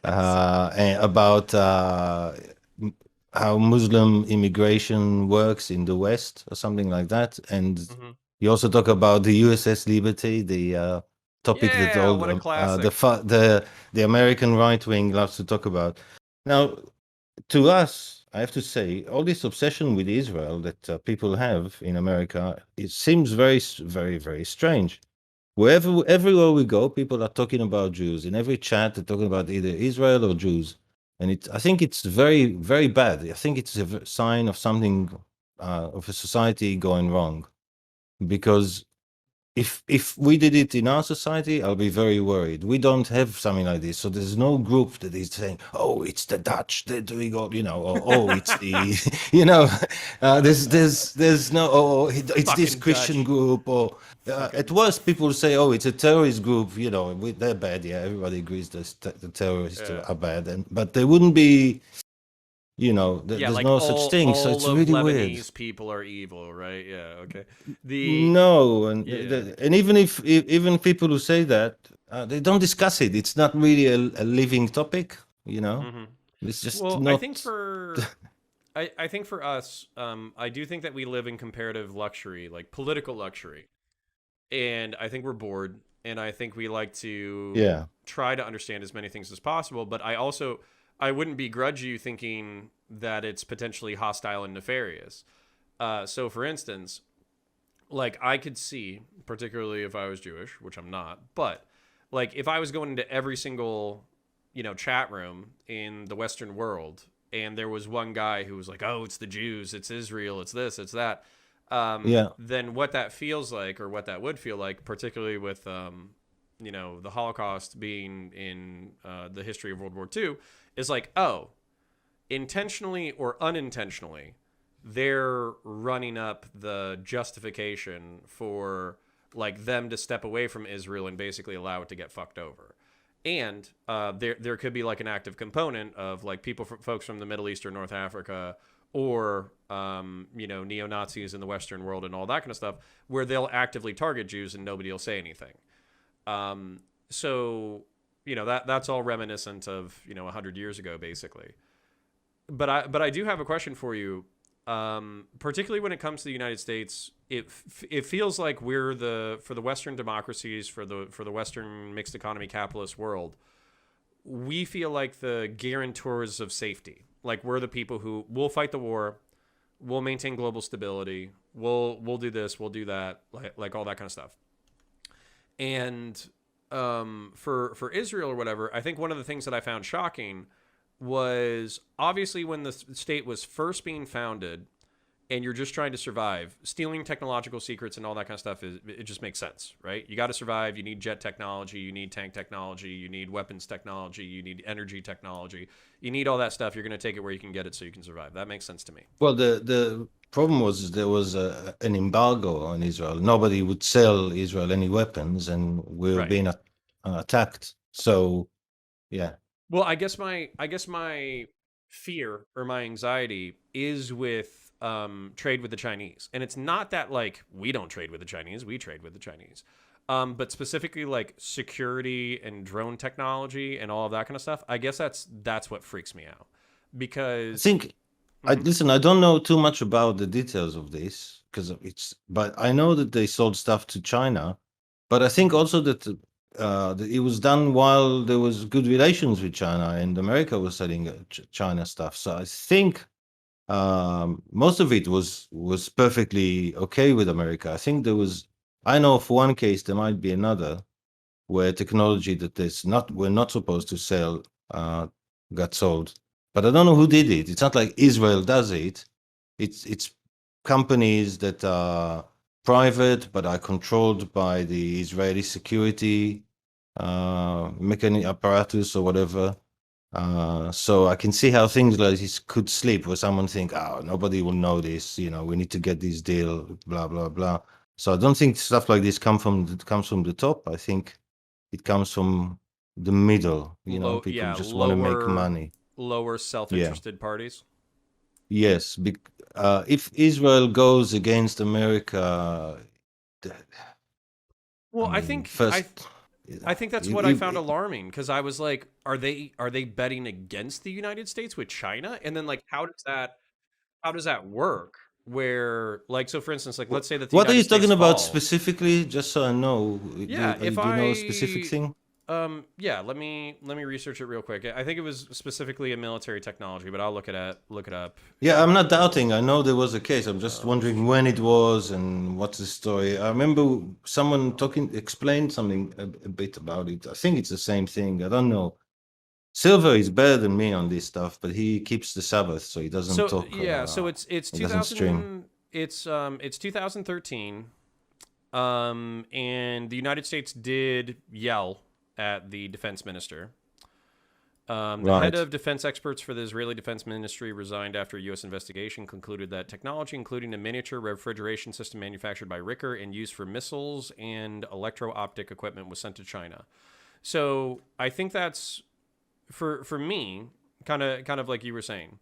And about m- how Muslim immigration works in the West or something like that. And Hmm. you also talk about the USS Liberty, the topic that Yeah, all what a classic. the American right wing loves to talk about. Now, to us, I have to say, all this obsession with Israel that people have in America, it seems very, very strange. Everywhere we go, people are talking about Jews. In every chat, they're talking about either Israel or Jews, and I think it's very, very bad. I think it's a sign of something of a society going wrong because if we did it in our society, I'll be very worried. We don't have something like this, so there's no group that is saying, "Oh, it's the Dutch, they're doing all," or "Oh, it's the," you know, there's no, "Oh, it's this Fucking Christian Dutch. group," or at Fucking worst, people say, "Oh, it's a terrorist group," they're bad. Yeah, everybody agrees the terrorists yeah. are bad, but they wouldn't be, Yeah, there's like no such thing. So all it's of really weird. Lebanese people are evil, right? Yeah, okay. The No, and yeah. and even if even people who say that, they don't discuss it. It's not really a living topic, you know. Hmm. It's just Well, not. I think for us, I do think that we live in comparative luxury, like political luxury, and I think we're bored, and I think we like to Yeah, try to understand as many things as possible. But I wouldn't begrudge you thinking that it's potentially hostile and nefarious. So, for instance, like I could see, particularly if I was Jewish, which I'm not, but like if I was going into every single, chat room in the Western world, and there was one guy who was like, "Oh, it's the Jews, it's Israel, it's this, it's that," yeah, then what that feels like, or what that would feel like, particularly with, the Holocaust being in the history of World War II, is like, oh, intentionally or unintentionally, they're running up the justification for like them to step away from Israel and basically allow it to get fucked over. And there could be like an active component of like folks from the Middle East or North Africa, or neo Nazis in the Western world and all that kind of stuff, where they'll actively target Jews and nobody will say anything. So that's all reminiscent of 100 years ago, basically. But I do have a question for you. Particularly when it comes to the United States, it feels like we're for the Western democracies, for the Western mixed economy capitalist world, we feel like the guarantors of safety. Like we're the people who will fight the war, we'll maintain global stability, we'll do this, we'll do that, like all that kind of stuff. And for Israel or whatever, I think one of the things that I found shocking was obviously when the state was first being founded and you're just trying to survive, stealing technological secrets and all that kind of stuff it just makes sense, right? You got to survive. You need jet technology, you need tank technology, you need weapons technology, you need energy technology, you need all that stuff. You're going to take it where you can get it so you can survive. That makes sense to me. well, the problem was there was an embargo on Israel. Nobody would sell Israel any weapons, and we were Right. being attacked. So yeah, Well, I guess my fear or my anxiety is with trade with the Chinese, and it's not that like we don't trade with the Chinese, we trade with the Chinese, but specifically like security and drone technology and all of that kind of stuff. I guess that's what freaks me out I because. think I Mhm. listen. I don't know too much about the details of this because but I know that they sold stuff to China. But I think Mhm. also that it was done while there was good relations with China, and America was selling China stuff. So I think most of it was perfectly okay with America. I think there was. I know of one case. There might be another where technology that is not we're not supposed to sell got sold. But I don't know who did it. It's not like Israel does it. It's companies that are private but are controlled by the Israeli security mechanic apparatus or whatever. So I can see how things like this could slip, where someone think, "Oh, nobody will know this. We need to get this deal." Blah blah blah. So I don't think stuff like this comes from the top. I think it comes from the middle. People Yeah, just want to make money. lower Yeah. self-interested parties. Yes. If Israel goes against America, th- I Well, I mean, think I first, I think that's what I found alarming because I was like, are they betting against the United States with China? And then like how does that work? Where like so for instance, like let's say that the what are United you States talking about falls. specifically? Just so I know, Yeah, if do you know a specific I thing? yeah, let me research it real quick. I think it was specifically a military technology, but I'll look it up. Yeah, I'm not Israel doubting. I know there was a case. I'm just wondering when it Australia. was and what's the story. I remember someone explained something a bit about it. I think it's the same thing. I don't know. Silver is better than me on this stuff, but he keeps the Sabbath, so he doesn't So talk. yeah, so it's He doesn't stream. 2013. And the United States did yell at the defense minister. The head Right. of defense experts for the Israeli Defense Ministry resigned after a U.S. investigation concluded that technology, including a miniature refrigeration system manufactured by Ricker and used for missiles and electro-optic equipment, was sent to China. So I think that's for me, kind of like you were saying.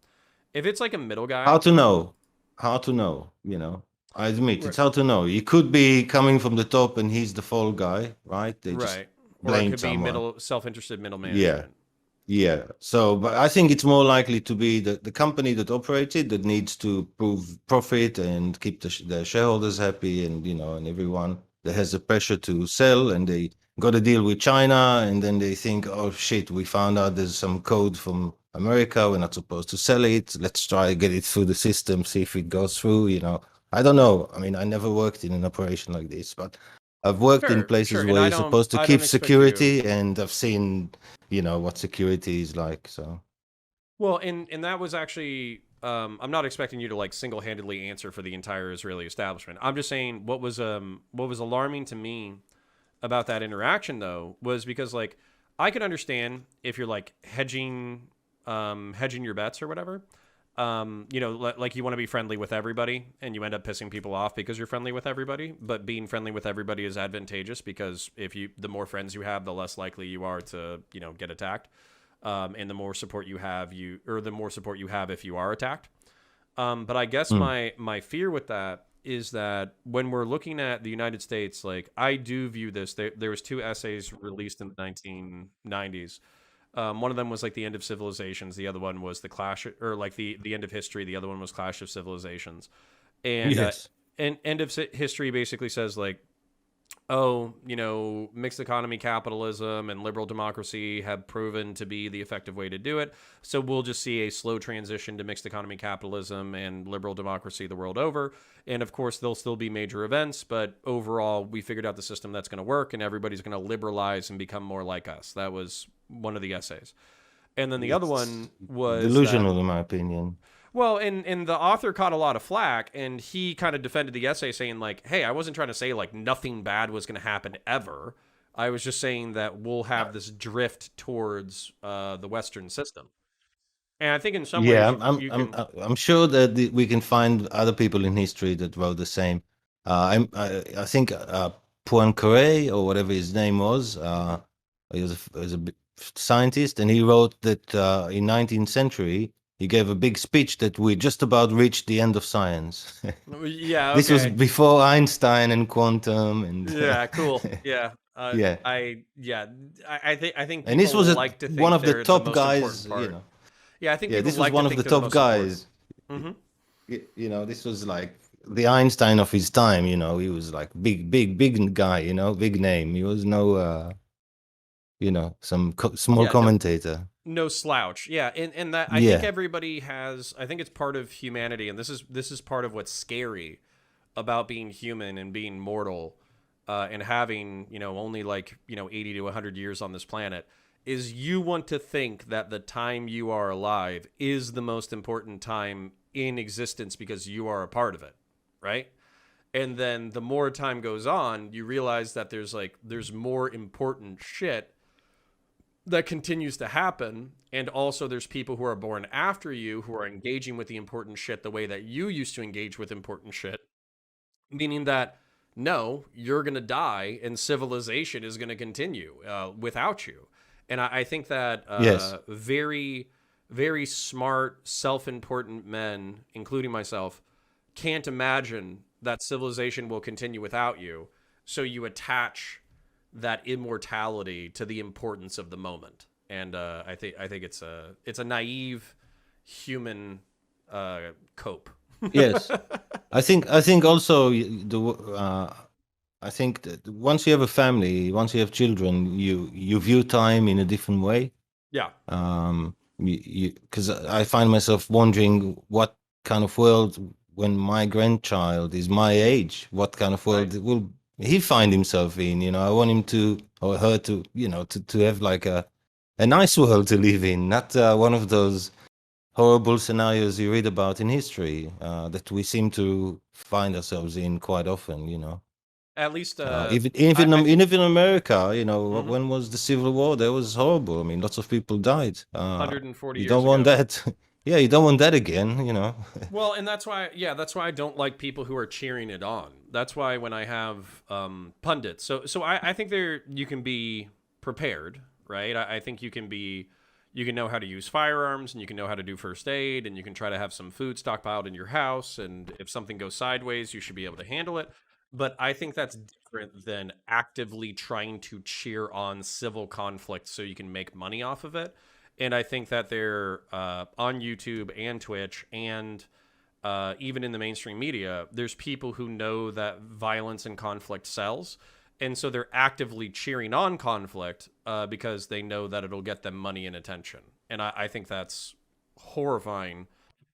If it's like a middle How guy, to know? How to know? You know, I admit right, it's how to know. He could be coming from the top, and he's the fall guy, right? They just right, or it blame could be someone. self-interested middle Yeah. management. Yeah. So, but I think it's more likely to be the company that operates it that needs to prove profit and keep the shareholders happy, and and everyone that has the pressure to sell, and they got a deal with China, and then they think, oh shit, we found out there's some code from America, we're not supposed to sell it. Let's try get it through the system, see if it goes through. I don't know. I mean, I never worked in an operation like this, but I've worked in Sure, places sure, and where you're supposed to I keep don't expect you to. security, and I've seen what security is like. So Well, and that was actually I'm not expecting you to like single-handedly answer for the entire Israeli establishment. I'm just saying what was alarming to me about that interaction though was because like I could understand if you're like hedging your bets or whatever. Like you want to be friendly with everybody and you end up pissing people off because you're friendly with everybody, but being friendly with everybody is advantageous because the more friends you have, the less likely you are to, get attacked. And the more support you have, the more support you have if you are attacked. But I guess mm, my fear with that is that when we're looking at the United States, like I do view this. There was two essays released in the 1990s. One of them was like the end of civilizations. The other one was the clash, or like the end of history. The other one was clash of civilizations. And yes, end of history basically says like, oh, mixed economy capitalism and liberal democracy have proven to be the effective way to do it. So we'll just see a slow transition to mixed economy capitalism and liberal democracy the world over. And of course, there'll still be major events, but overall, we figured out the system that's going to work and everybody's going to liberalize and become more like us. That was one of the essays. And then the other it's one was that delusional in my opinion. well, and the author caught a lot of flack, and he kind of defended the essay, saying like, "Hey, I wasn't trying to say like nothing bad was going to happen ever. I was just saying that we'll have this drift towards the Western system." And I think in some Yeah, ways I'm you I'm can, I'm sure that we can find other people in history that wrote the same. I think Poincaré or whatever his name was. He was a scientist, and he wrote that in 19th century he gave a big speech that we just about reached the end of science. yeah, This was okay, before Einstein and quantum and yeah, cool, yeah, yeah. I think And this people was like to one think of the they're the top most important guys, part. Yeah, I think Yeah, people this was like to one of think the they're the top most important. guys. Mm-hmm. This was like the Einstein of his time. He was like big guy. Big name. He was no, some small Yeah, no, commentator. no slouch. Yeah, and that I think Yeah. everybody has. I think it's part of humanity, and this is part of what's scary about being human and being mortal, and having only like 80 to 100 years on this planet. Is you want to think that the time you are alive is the most important time in existence because you are a part of it, right? And then the more time goes on, you realize that there's more important shit that continues to happen. And also, there's people who are born after you who are engaging with the important shit the way that you used to engage with important shit, meaning that no, you're going to die and civilization is going to continue without you. And I think that Yes. very, very smart, self important men, including myself, can't imagine that civilization will continue without you. So you attach that immortality to the importance of the moment. And I think it's a naive human cope. Yes. I think also I think that once you have a family, once you have children, you view time in a different way. Yeah. Because I find myself wondering what kind of world, when my grandchild is my age, what kind of Right. world will he find himself in? I want him to, or her to, to have like a nice world to live in, not one of those horrible scenarios you read about in history that we seem to find ourselves in quite often. At least, Even in America, mhm, when was the Civil War? That was horrible. I mean, lots of people died. 140 You years don't want ago. that. Yeah, you don't want that again. Well, and that's why, yeah, that's why I don't like people who are cheering it on. That's why when I have pundits, so I think there you can be prepared, right? I think you can know how to use firearms, and you can know how to do first aid, and you can try to have some food stockpiled in your house, and if something goes sideways, you should be able to handle it. But I think that's different than actively trying to cheer on civil conflict so you can make money off of it. And I think that they're on YouTube and Twitch and even in the mainstream media, there's people who know that violence and conflict sells. And so they're actively cheering on conflict because they know that it'll get them money and attention. And I think that's horrifying.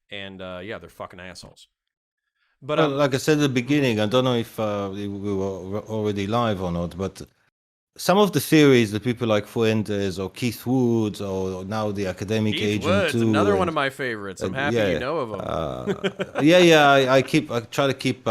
And yeah, they're fucking assholes. But Well, like I said at the mhm. beginning, I don't know if we were already live or not, but some of the theories that people like Fuentes or Keith Woods or now the academic Keith agent Woods, too, another one of and my favorites. I'm happy you yeah, know of him. yeah. I try to keep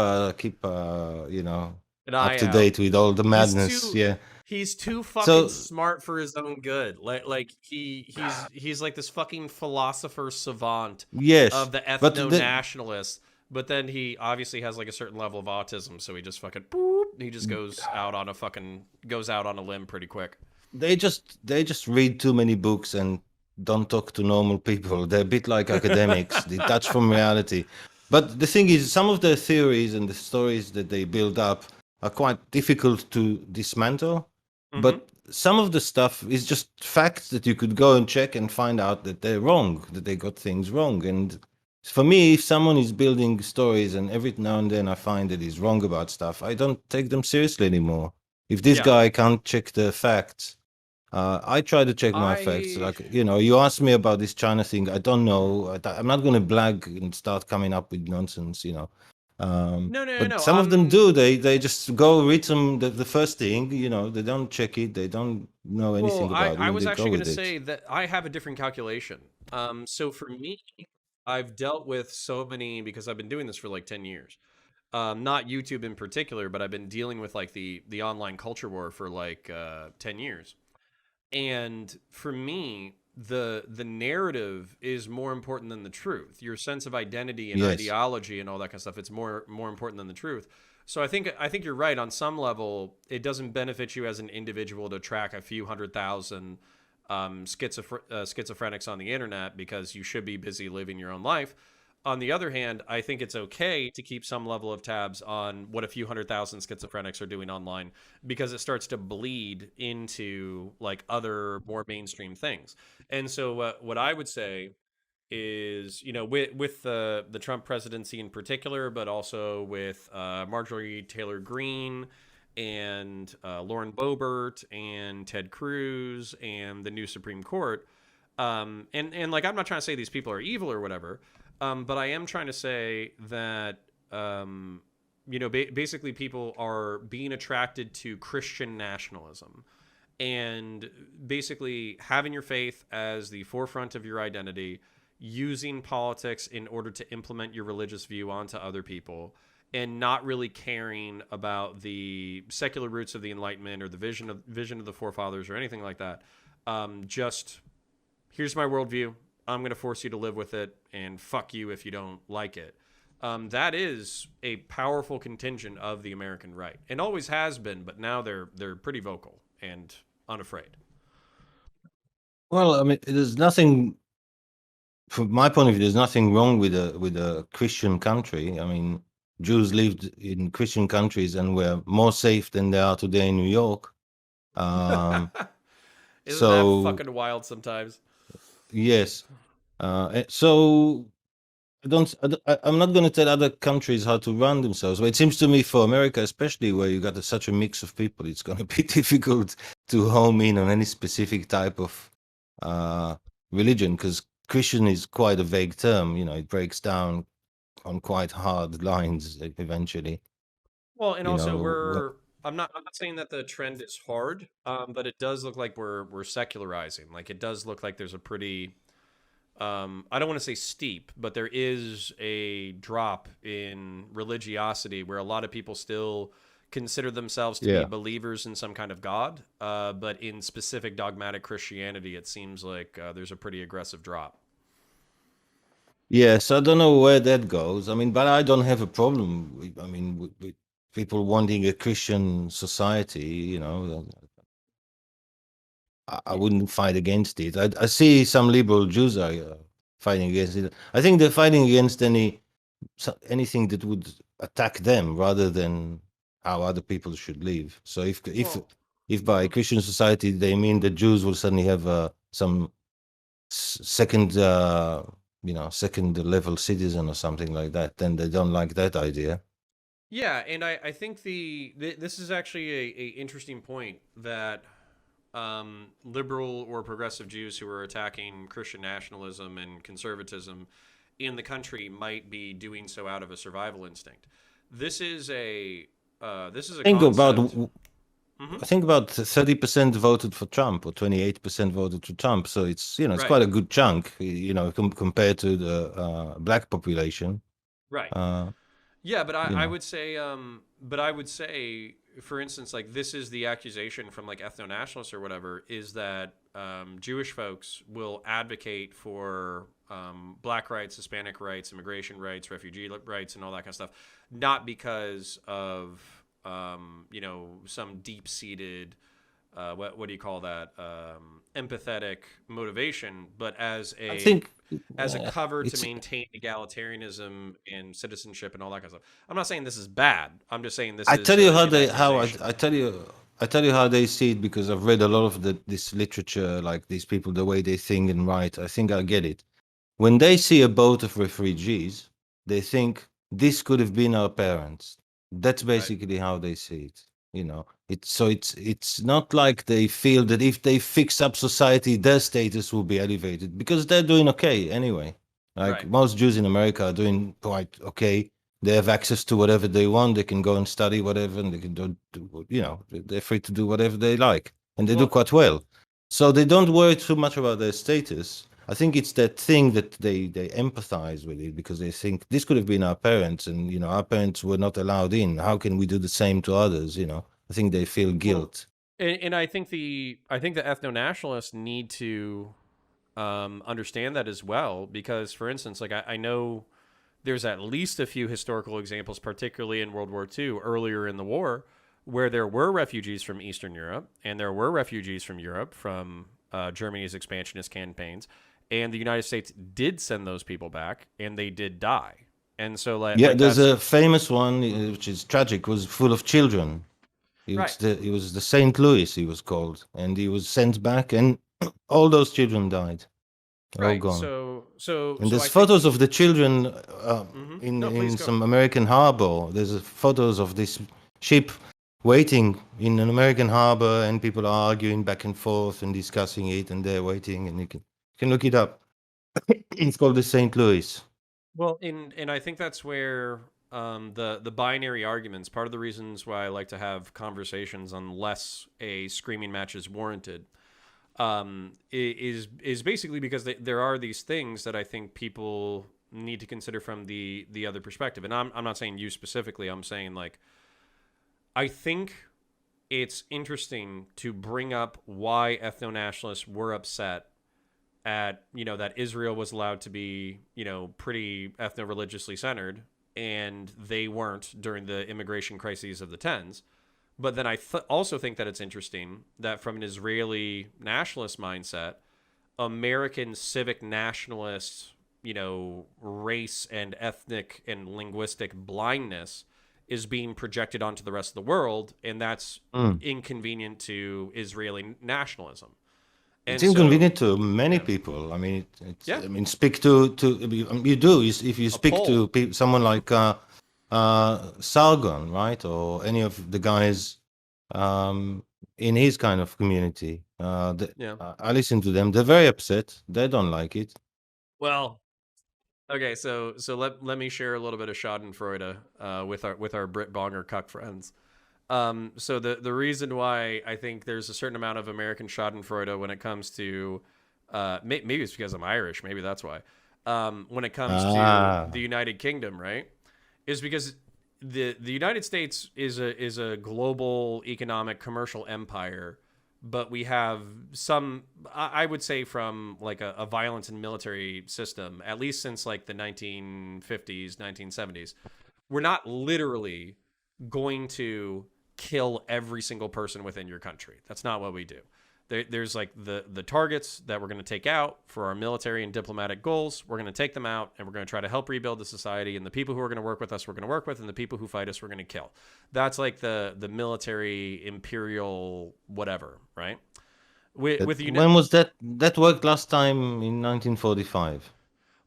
An up eye to out. date with all the He's madness. too Yeah. he's too fucking So smart for his own good. Like he's like this fucking philosopher savant yes, of the but ethno nationalists. But then he obviously has like a certain level of autism, so he just fucking boop, he just goes out on a limb pretty quick. they just read too many books and don't talk to normal people. They're a bit like academics, detached from reality. But the thing is, some of their theories and the stories that they build up are quite difficult to dismantle. Mm-hmm. But some of the stuff is just facts that you could go and check and find out that they're wrong, that they got things wrong. And for me, if someone is building stories and every now and then I find that he's wrong about stuff, I don't take them seriously anymore. If this Yeah, guy can't check the facts, I try to check my facts. I Like, you asked me about this China thing. I don't know. I'm not going to blag and start coming up with nonsense. But no. some of them do. They just go read the first thing. They don't check it. They don't know Well, anything about it, I and was they go actually going to with it. say that I have a different calculation. So for me, I've dealt with so many because I've been doing this for like 10 years. Not YouTube in particular, but I've been dealing with like the online culture war for like 10 years. And for me, the narrative is more important than the truth. Your sense of identity and Yes. ideology and all that kind of stuff, it's more important than the truth. So I think you're right on some level. It doesn't benefit you as an individual to track a few 100,000 schizophrenics on the internet because you should be busy living your own life. On the other hand, I think it's okay to keep some level of tabs on what a few 100,000 schizophrenics are doing online because it starts to bleed into like other more mainstream things. And so what I would say is, with the Trump presidency in particular, but also with Marjorie Taylor Greene and Lauren Boebert and Ted Cruz and the new Supreme Court. And like I'm not trying to say these people are evil or whatever, but I am trying to say that basically people are being attracted to Christian nationalism and basically having your faith as the forefront of your identity, using politics in order to implement your religious view onto other people, and not really caring about the secular roots of the Enlightenment or the vision of the forefathers or anything like that. Just here's my worldview. I'm going to force you to live with it, and fuck you if you don't like it. That is a powerful contingent of the American right, and always has been. But now they're pretty vocal and unafraid. Well, I mean, there's nothing from my point of view. There's nothing wrong with a Christian country. I mean, Jews lived in Christian countries and were more safe than they are today in New York. Um, Isn't that so fucking wild sometimes? yes. So I'm not going to tell other countries how to run themselves, but it seems to me for America, especially where you got such a mix of people, it's going to be difficult to home in on any specific type of uh, religion because Christian is quite a vague term. It breaks down on quite hard lines eventually. Well, and You also know, wh- I'm not saying that the trend is hard, but it does look like we're secularizing. Like it does look like there's a pretty I don't want to say steep, but there is a drop in religiosity where a lot of people still consider themselves to be Yeah. believers in some kind of God, but in specific dogmatic Christianity, it seems like there's a pretty aggressive drop. Yes, I don't know where that goes. I mean, but I don't have a problem. I mean, with people wanting a Christian society. I wouldn't fight against it. I see some liberal Jews are fighting against it. I think they're fighting against anything that would attack them rather than how other people should live. So Well, if by mhm. Christian society they mean that Jews will suddenly have some second second level citizen or something like that, then they don't like that idea. Yeah, and I think this is actually a interesting point that liberal or progressive Jews who are attacking Christian nationalism and conservatism in the country might be doing so out of a survival instinct. This is a think about concept. Hmm. I think about 30% voted for Trump or 28% voted for Trump. So it's Right, quite a good chunk, compared to the black population. right. Uh, Yeah, but you I know, would say, but I would say, for instance, like this is the accusation from like ethno nationalists or whatever, is that Jewish folks will advocate for black rights, Hispanic rights, immigration rights, refugee rights, and all that kind of stuff, not because of some deep seated what do you call that empathetic motivation, but I think as a cover to it's. maintain egalitarianism and citizenship and all that kind of stuff. I'm not saying this is bad. I'm just saying this I is tell you an accusation. I tell you how they see it because I've read a lot of this literature, like these people, the way they think and write. I think I get it. When they see a boat of refugees, they think this could have been our parents. That's Right. basically how they see it. It's not like they feel that if they fix up society, their status will be elevated because they're doing okay anyway. Like Right. most Jews in America are doing quite okay. They have access to whatever they want. They can go and study whatever, and they can they're free to do whatever they like, and they do Well, quite well. So they don't worry too much about their status. I think it's that thing that they empathize with it because they think this could have been our parents, and our parents were not allowed in. How can we do the same to others? I think they feel well, guilt. and I think the ethno nationalists need to understand that as well, because, for instance, like I know there's at least a few historical examples, particularly in World War II, earlier in the war, where there were refugees from Eastern Europe and there were refugees from Europe from Germany's expansionist campaigns, and the United States did send those people back, and they did die. And so, Yeah, like there's that's a famous one which is tragic. Was full of children. right, It was the Saint Louis. He was called, and he was sent back, and all those children died. They're all right. gone. And So there's I think photos of the children no, please in go. some American harbor. There's photos of this ship waiting in an American harbor, and people are arguing back and forth and discussing it, and they're waiting, and you can look it up. It's called the St. Louis. Well, and I think that's where the binary arguments. Part of the reasons why I like to have conversations unless a screaming match is warranted, is basically because there are these things that I think people need to consider from the other perspective. And I'm not saying you specifically. I'm saying, like, I think it's interesting to bring up why ethno nationalists were upset at that Israel was allowed to be pretty ethno religiously centered, and they weren't during the immigration crises of the tens. But then I also think that it's interesting that from an Israeli nationalist mindset, American civic nationalist, race and ethnic and linguistic blindness is being projected onto the rest of the world, and that's Mm. inconvenient to Israeli nationalism. It's And so, inconvenient to many yeah, people. I mean, yeah, I mean, speak to you do is if you a speak to poll. someone like Sargon, right, or any of the guys um, in his kind of community. Yeah. I listen to them. They're very upset. They don't like it. Well, okay, so let me share a little bit of Schadenfreude with our Brit Bonger cuck friends. So the reason why I think there's a certain amount of American Schadenfreude when it comes to maybe it's because I'm Irish, maybe that's why. When it comes to the Ah, United Kingdom, right, is because the United States is a global economic commercial empire, but we have some, I would say, from like a violence and military system, at least since like the 1950s, 1970s. We're not literally going to kill every single person within your country. That's not what we do. There's like the targets that we're going to take out for our military and diplomatic goals. We're going to take them out, and we're going to try to help rebuild the society. And the people who are going to work with us, we're going to work with, and the people who fight us, we're going to kill. That's like the military imperial whatever, right? With the When was that? That worked last time in 1945.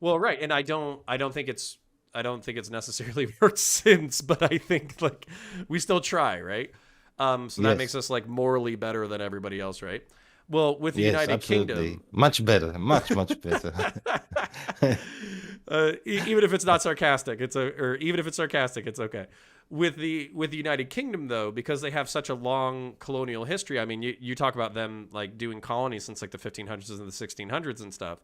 Well, right, and I don't think it's necessarily worked since, but I think like we still try, right? So that Yes. makes us like morally better than everybody else, right? Well, with the Yes, United absolutely. Kingdom, Much better. Much better. even if it's not sarcastic, or even if it's sarcastic, it's okay. With the United Kingdom though, because they have such a long colonial history. I mean, you talk about them like doing colonies since like the 1500s and the 1600s and stuff.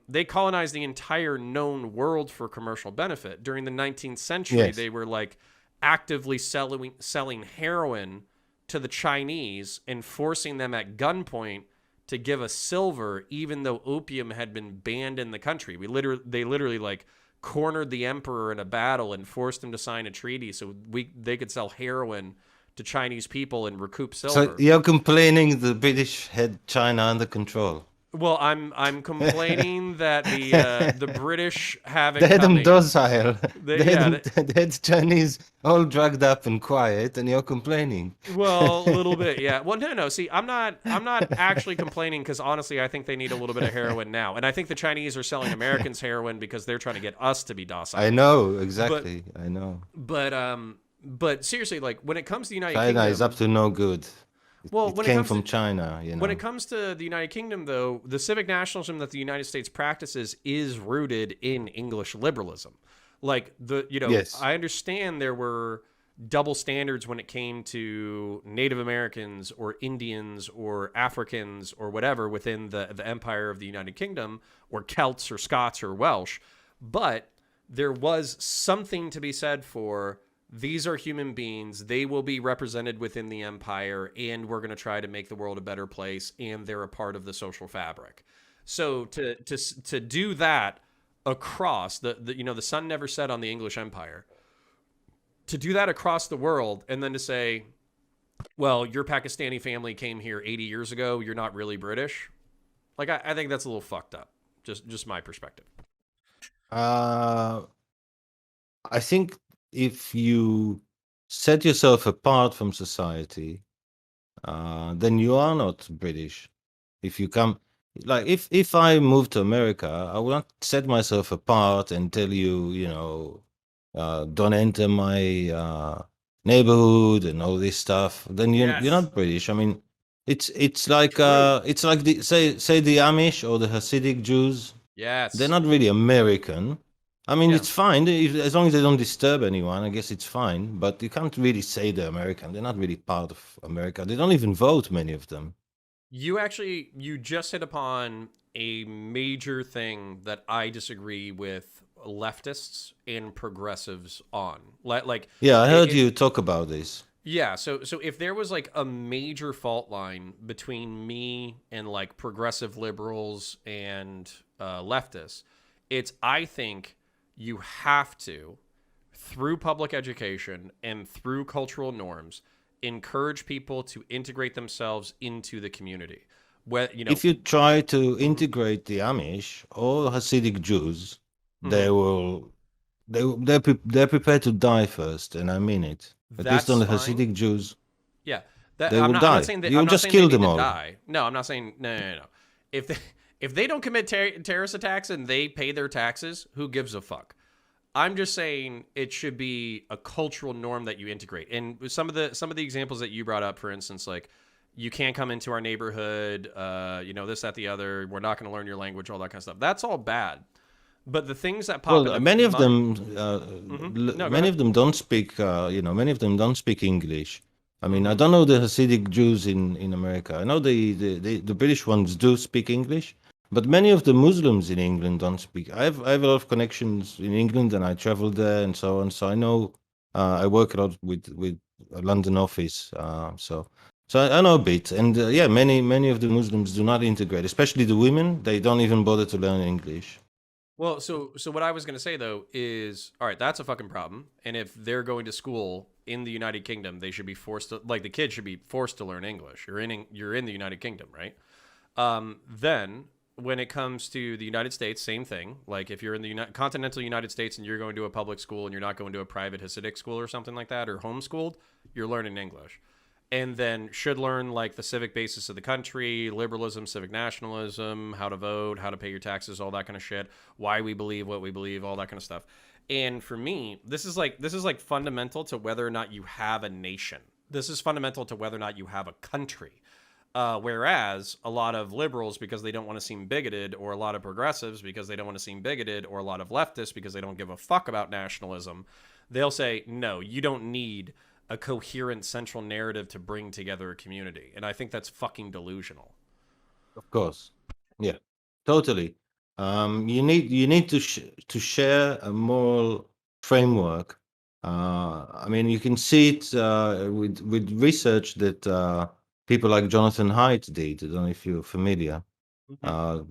They colonized the entire known world for commercial benefit. During the 19th century, Yes. they were like actively selling heroin to the Chinese and forcing them at gunpoint to give us silver, even though opium had been banned in the country. They literally like cornered the emperor in a battle and forced him to sign a treaty so they could sell heroin to Chinese people and recoup silver. So you're complaining the British had China under control. Well, I'm complaining that the British have it They had them coming. docile. They- They yeah, had Chinese all drugged up and quiet, and you're complaining. Well, a little bit, yeah. Well, no. See, I'm not actually complaining because honestly, I think they need a little bit of heroin now, and I think the Chinese are selling Americans heroin because they're trying to get us to be docile. I know, exactly. I know. But seriously, like when it comes to the United China Kingdom, is up to no good. well, It when it came comes from to, China, you know. when it comes to the United Kingdom, though, the civic nationalism that the United States practices is rooted in English liberalism. Like Yes. I understand there were double standards when it came to Native Americans or Indians or Africans or whatever within the empire of the United Kingdom, or Celts or Scots or Welsh, but there was something to be said for these are human beings. They will be represented within the empire, and we're going to try to make the world a better place, and they're a part of the social fabric. So to do that across the sun never set on the English Empire. To do that across the world, and then to say, well, your Pakistani family came here 80 years ago, you're not really British. Like I think that's a little fucked up. Just my perspective. I think if you set yourself apart from society, then you are not British. If you come, like, if I move to America, I will not set myself apart and tell you, don't enter my neighborhood and all this stuff. Then Yes. you're not British. I mean, it's like True. it's like the say the Amish or the Hasidic Jews. Yes. They're not really American. I mean, Yeah. it's fine as long as they don't disturb anyone. I guess it's fine. But you can't really say they're American. They're not really part of America. They don't even vote, many of them. You just hit upon a major thing that I disagree with leftists and progressives on. Like Yeah, I heard it- you talk about this. Yeah, so if there was like a major fault line between me and like progressive liberals and leftists, it's I think you have to, through public education and through cultural norms, encourage people to integrate themselves into the community. If you try to integrate the Amish or Hasidic Jews, they will. They're prepared to die first, and I mean it. At least on the That's fine. Hasidic Jews. Yeah, They I'm will not die. saying that. You'll I'm not just saying kill they them need to all. die. No, I'm not saying no. If they don't commit terrorist attacks and they pay their taxes, who gives a fuck? I'm just saying it should be a cultural norm that you integrate. And some of the examples that you brought up, for instance, like you can't come into our neighborhood, this, that, the other. We're not going to learn your language, all that kind of stuff. That's all bad. But the things that pop Well, into many of my- them, No, go many ahead. of them don't speak. Many of them don't speak English. I mean, I don't know the Hasidic Jews in America. I know the British ones do speak English, but many of the Muslims in England don't speak. I have a lot of connections in England, and I traveled there and so on. So I know I work a lot with a London office, so I know a bit. And yeah, many of the Muslims do not integrate, especially the women. They don't even bother to learn English. Well, so what I was going to say though is, all right, that's a fucking problem. And if they're going to school in the United Kingdom, they should be forced to, like, the kids should be forced to learn English. You're in the United Kingdom, right? Then when it comes to the United States, same thing. Like if you're in the continental United States and you're going to a public school and you're not going to a private Hasidic school or something like that, or homeschooled, you're learning English. And then should learn like the civic basis of the country, liberalism, civic nationalism, how to vote, how to pay your taxes, all that kind of shit, why we believe what we believe, all that kind of stuff. And for me, this is like fundamental to whether or not you have a nation. This is fundamental to whether or not you have a country. Whereas a lot of liberals, because they don't want to seem bigoted, or a lot of progressives, because they don't want to seem bigoted, or a lot of leftists, because they don't give a fuck about nationalism, they'll say, no, you don't need a coherent central narrative to bring together a community. And I think that's fucking delusional. Of course, yeah, totally. You need to share a moral framework. I mean, you can see it with research that people like Jonathan Haidt did. I don't know if you're familiar. Mm-hmm. Uh,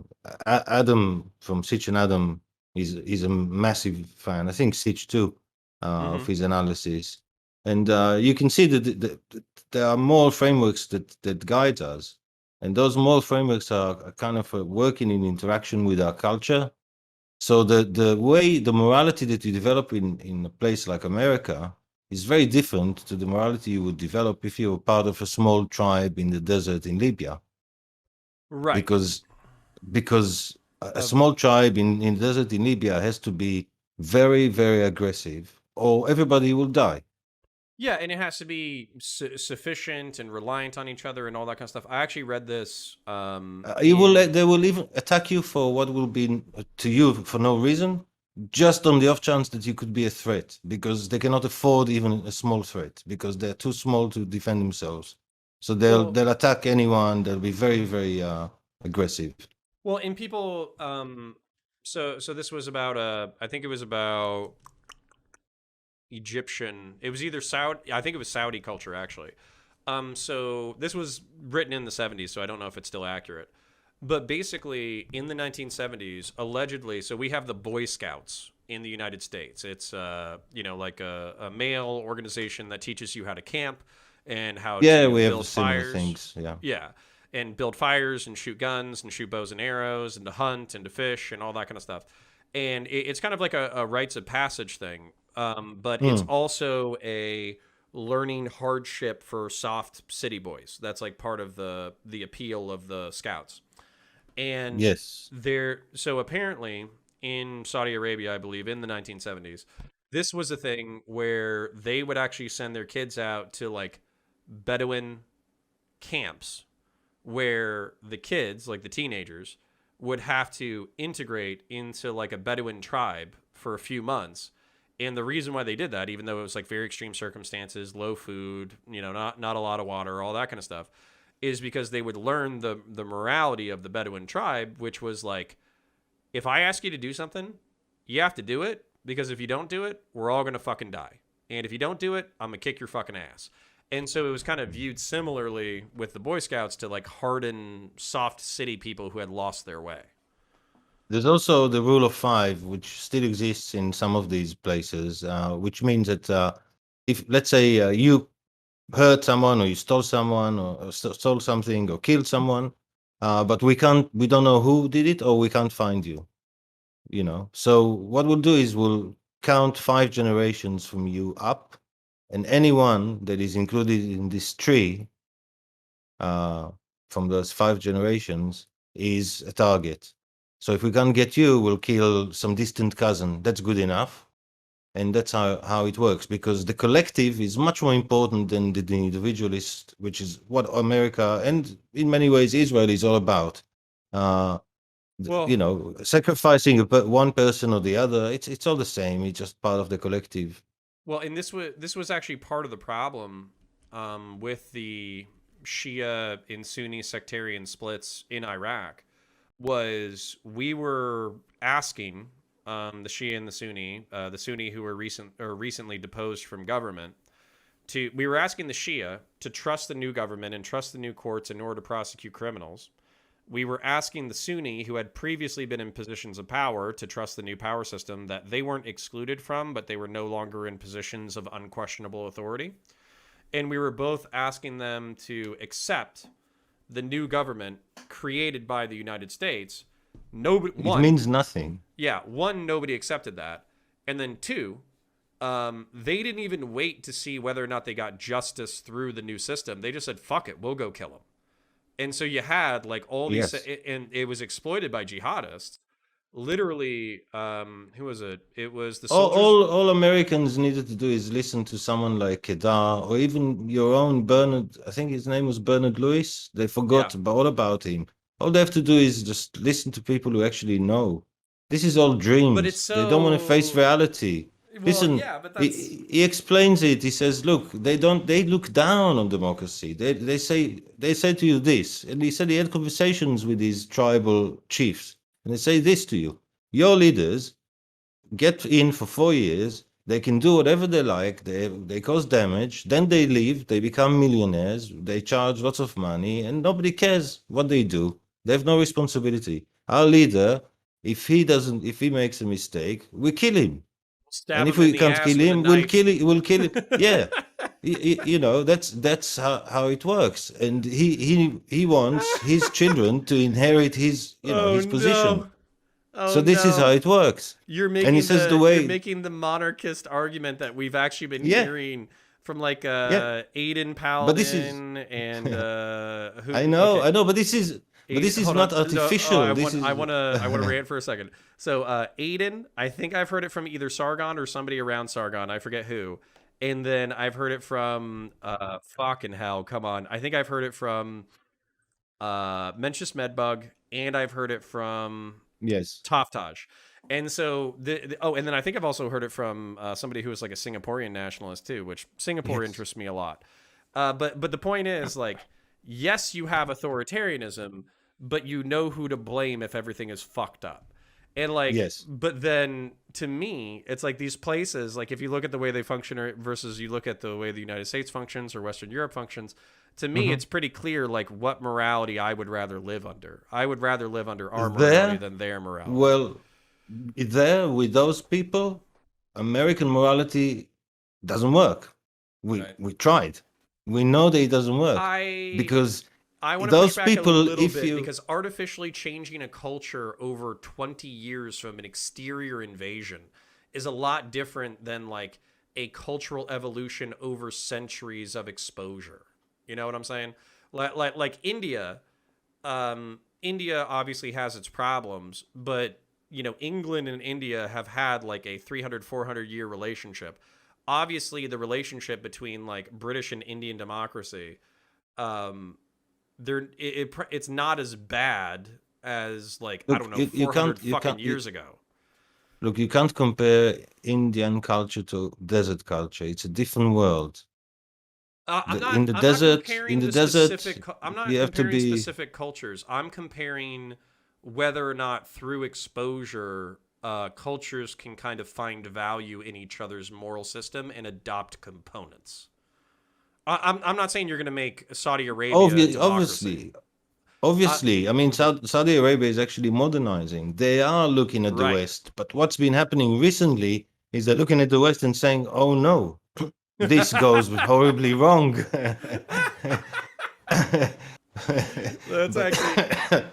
Adam from Sitch and Adam is a massive fan. I think Sitch too of Mm-hmm. his analysis, and you can see that there are more frameworks that guide us, and those more frameworks are kind of working in interaction with our culture. So the morality that you develop in a place like America is very different to the morality you would develop if you were part of a small tribe in the desert in Libya, Right. because a Uh, small tribe in the desert in Libya has to be very, very aggressive, or everybody will die. yeah, and it has to be sufficient and reliant on each other and all that kind of stuff. I actually read this in. They will even attack you for what will be to you for no reason, just on the off chance that you could be a threat, because they cannot afford even a small threat because they're too small to defend themselves. So Well, they'll attack anyone. They'll be very, very aggressive. well, in people. So this was about I think it was about Egyptian. It was either Saudi. I think it was Saudi culture actually. So this was written in the 70s, so I don't know if it's still accurate. But basically, in the 1970s, allegedly, so we have the Boy Scouts in the United States. It's like a male organization that teaches you how to camp and how Yeah, to we have the build similar fires. things. Yeah. Yeah, and build fires and shoot guns and shoot bows and arrows and to hunt and to fish and all that kind of stuff. And it's kind of like a rites of passage thing, but it's Hmm. also a learning hardship for soft city boys. That's like part of the appeal of the scouts. And Yes. so apparently in Saudi Arabia, I believe in the 1970s, this was a thing where they would actually send their kids out to like Bedouin camps where the kids, like the teenagers, would have to integrate into like a Bedouin tribe for a few months. And the reason why they did that, even though it was like very extreme circumstances, low food, not a lot of water, all that kind of stuff, is because they would learn the morality of the Bedouin tribe, which was like, if I ask you to do something, you have to do it, because if you don't do it, we're all gonna fucking die. And if you don't do it, I'm gonna kick your fucking ass. And so it was kind of viewed similarly with the Boy Scouts to like hardened, soft city people who had lost their way. There's also the rule of five, which still exists in some of these places, which means that if, let's say, you hurt someone or you stole someone or stole something or killed someone, but we don't know who did it or we can't find you, you know. So what we'll do is we'll count 5 generations from you up, and anyone that is included in this tree uh, from those 5 generations is a target. So if we can't get you, we'll kill some distant cousin. That's good enough. And that's how it works, because the collective is much more important than the individualist, which is what America and in many ways Israel is all about. Uh, Well, sacrificing one person or the other, it's all the same. It's just part of the collective. and this was actually part of the problem with the Shia and Sunni sectarian splits in Iraq. Was we were asking the Shia and the Sunni who were recently deposed from government. We were asking the Shia to trust the new government and trust the new courts in order to prosecute criminals. We were asking the Sunni, who had previously been in positions of power, to trust the new power system that they weren't excluded from, but they were no longer in positions of unquestionable authority. And we were both asking them to accept the new government created by the United States. It means nothing. Yeah, one, nobody accepted that. And then two, they didn't even wait to see whether or not they got justice through the new system. They just said, fuck it, we'll go kill them. And so you had like all these, and it was exploited by jihadists. Literally, who was it? It was the soldiers. All Americans needed to do is listen to someone like Kedar, or even your own Bernard. I think his name was Bernard Lewis. They forgot all about him. All they have to do is just listen to people who actually know. This is all dreams. But it's They don't want to face reality. Well, Listen, yeah, but that's... he explains it. He says, "Look, they look down on democracy. They say to you this." And he said he had conversations with his tribal chiefs, and they say this to you: your leaders get in for 4 years. They can do whatever they like. They cause damage. Then they leave. They become millionaires. They charge lots of money, and nobody cares what they do. They have no responsibility. Our leader, if he makes a mistake, we kill him. And if we can't kill him, we'll kill it. Yeah, you know, that's how it works. And he wants his children to inherit his his position. No. Oh, so this is how it works. You're making, and he says you're making the monarchist argument that we've actually been hearing from like Aiden Paladin but this is, and who, I know, but this is not artificial. I want to rant for a second. So Aiden, I think I've heard it from either Sargon or somebody around Sargon. I forget who. And then I've heard it from fucking hell. Come on. I think I've heard it from Mencius Medbug, and I've heard it from Toftaj. And so and then I think I've also heard it from somebody who was like a Singaporean nationalist too, which Singapore interests me a lot. But the point is, like, yes, you have authoritarianism, but you know who to blame if everything is fucked up. And like, but then to me, it's like these places, like if you look at the way they function versus you look at the way the United States functions or Western Europe functions, to me, it's pretty clear like what morality I would rather live under. I would rather live under our morality than their morality. Well, there with those people, American morality doesn't work. We tried. We know that it doesn't work because I want to push back a little bit because artificially changing a culture over 20 years from an exterior invasion is a lot different than like a cultural evolution over centuries of exposure. You know what I'm saying? Like India, India obviously has its problems, but you know, England and India have had like a 300, 400 year relationship. Obviously, the relationship between like British and Indian democracy, it's not as bad as like, I don't know, 400 fucking years ago. Look, you can't compare Indian culture to desert culture. It's a different world. I'm not comparing specific cultures. I'm comparing whether or not through exposure, cultures can kind of find value in each other's moral system and adopt components. I'm not saying you're going to make Saudi Arabia obviously. I mean, Saudi Arabia is actually modernizing. They are looking at the West, but what's been happening recently is they're looking at the West and saying, "Oh no, this goes horribly wrong."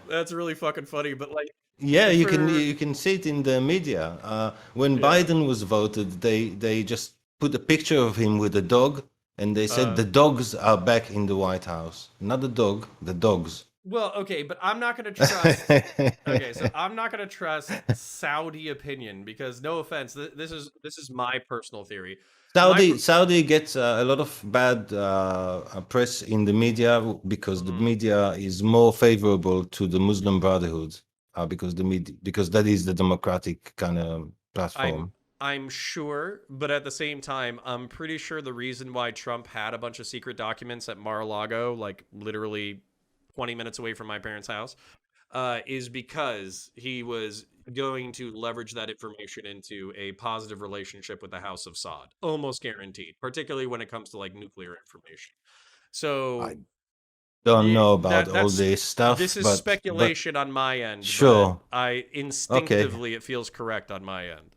That's really fucking funny, but like, you can see it in the media. When Biden was voted, they just put a picture of him with a dog, and they said the dogs are back in the White House. Not the dog, the dogs. Well, okay, but I'm not going to trust. Okay, so I'm not going to trust Saudi opinion because, no offense, this is my personal theory. Saudi gets a lot of bad press in the media because the media is more favorable to the Muslim Brotherhood because that is the democratic kind of platform. I'm sure, but at the same time, I'm pretty sure the reason why Trump had a bunch of secret documents at Mar-a-Lago, like literally 20 minutes away from my parents' house, is because he was going to leverage that information into a positive relationship with the House of Saud, almost guaranteed, particularly when it comes to like nuclear information. So I don't know about all that's this this stuff, is but speculation on my end, but sure. I Okay. instinctively it feels correct on my end.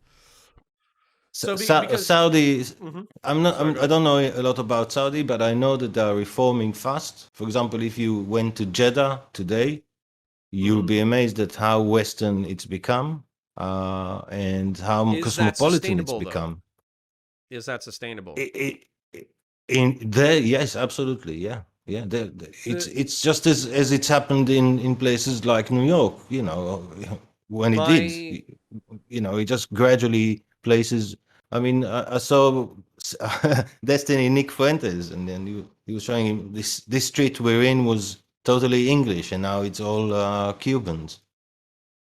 So because Saudi, mhm. I'm not, Sorry, go I ahead. don't know a lot about Saudi, but I know that they are reforming fast. For example, if you went to Jeddah today, you'll Hmm. be amazed at how Western it's become, and how Is that cosmopolitan it's sustainable though? become. Is that sustainable? It, in there, yes, absolutely, yeah, yeah. The It's just as it's happened in places like New York, when it did, my it just gradually places. I mean, I saw Destiny Nick Fuentes, and then he was showing him this street we're in was totally English, and now it's all Cubans.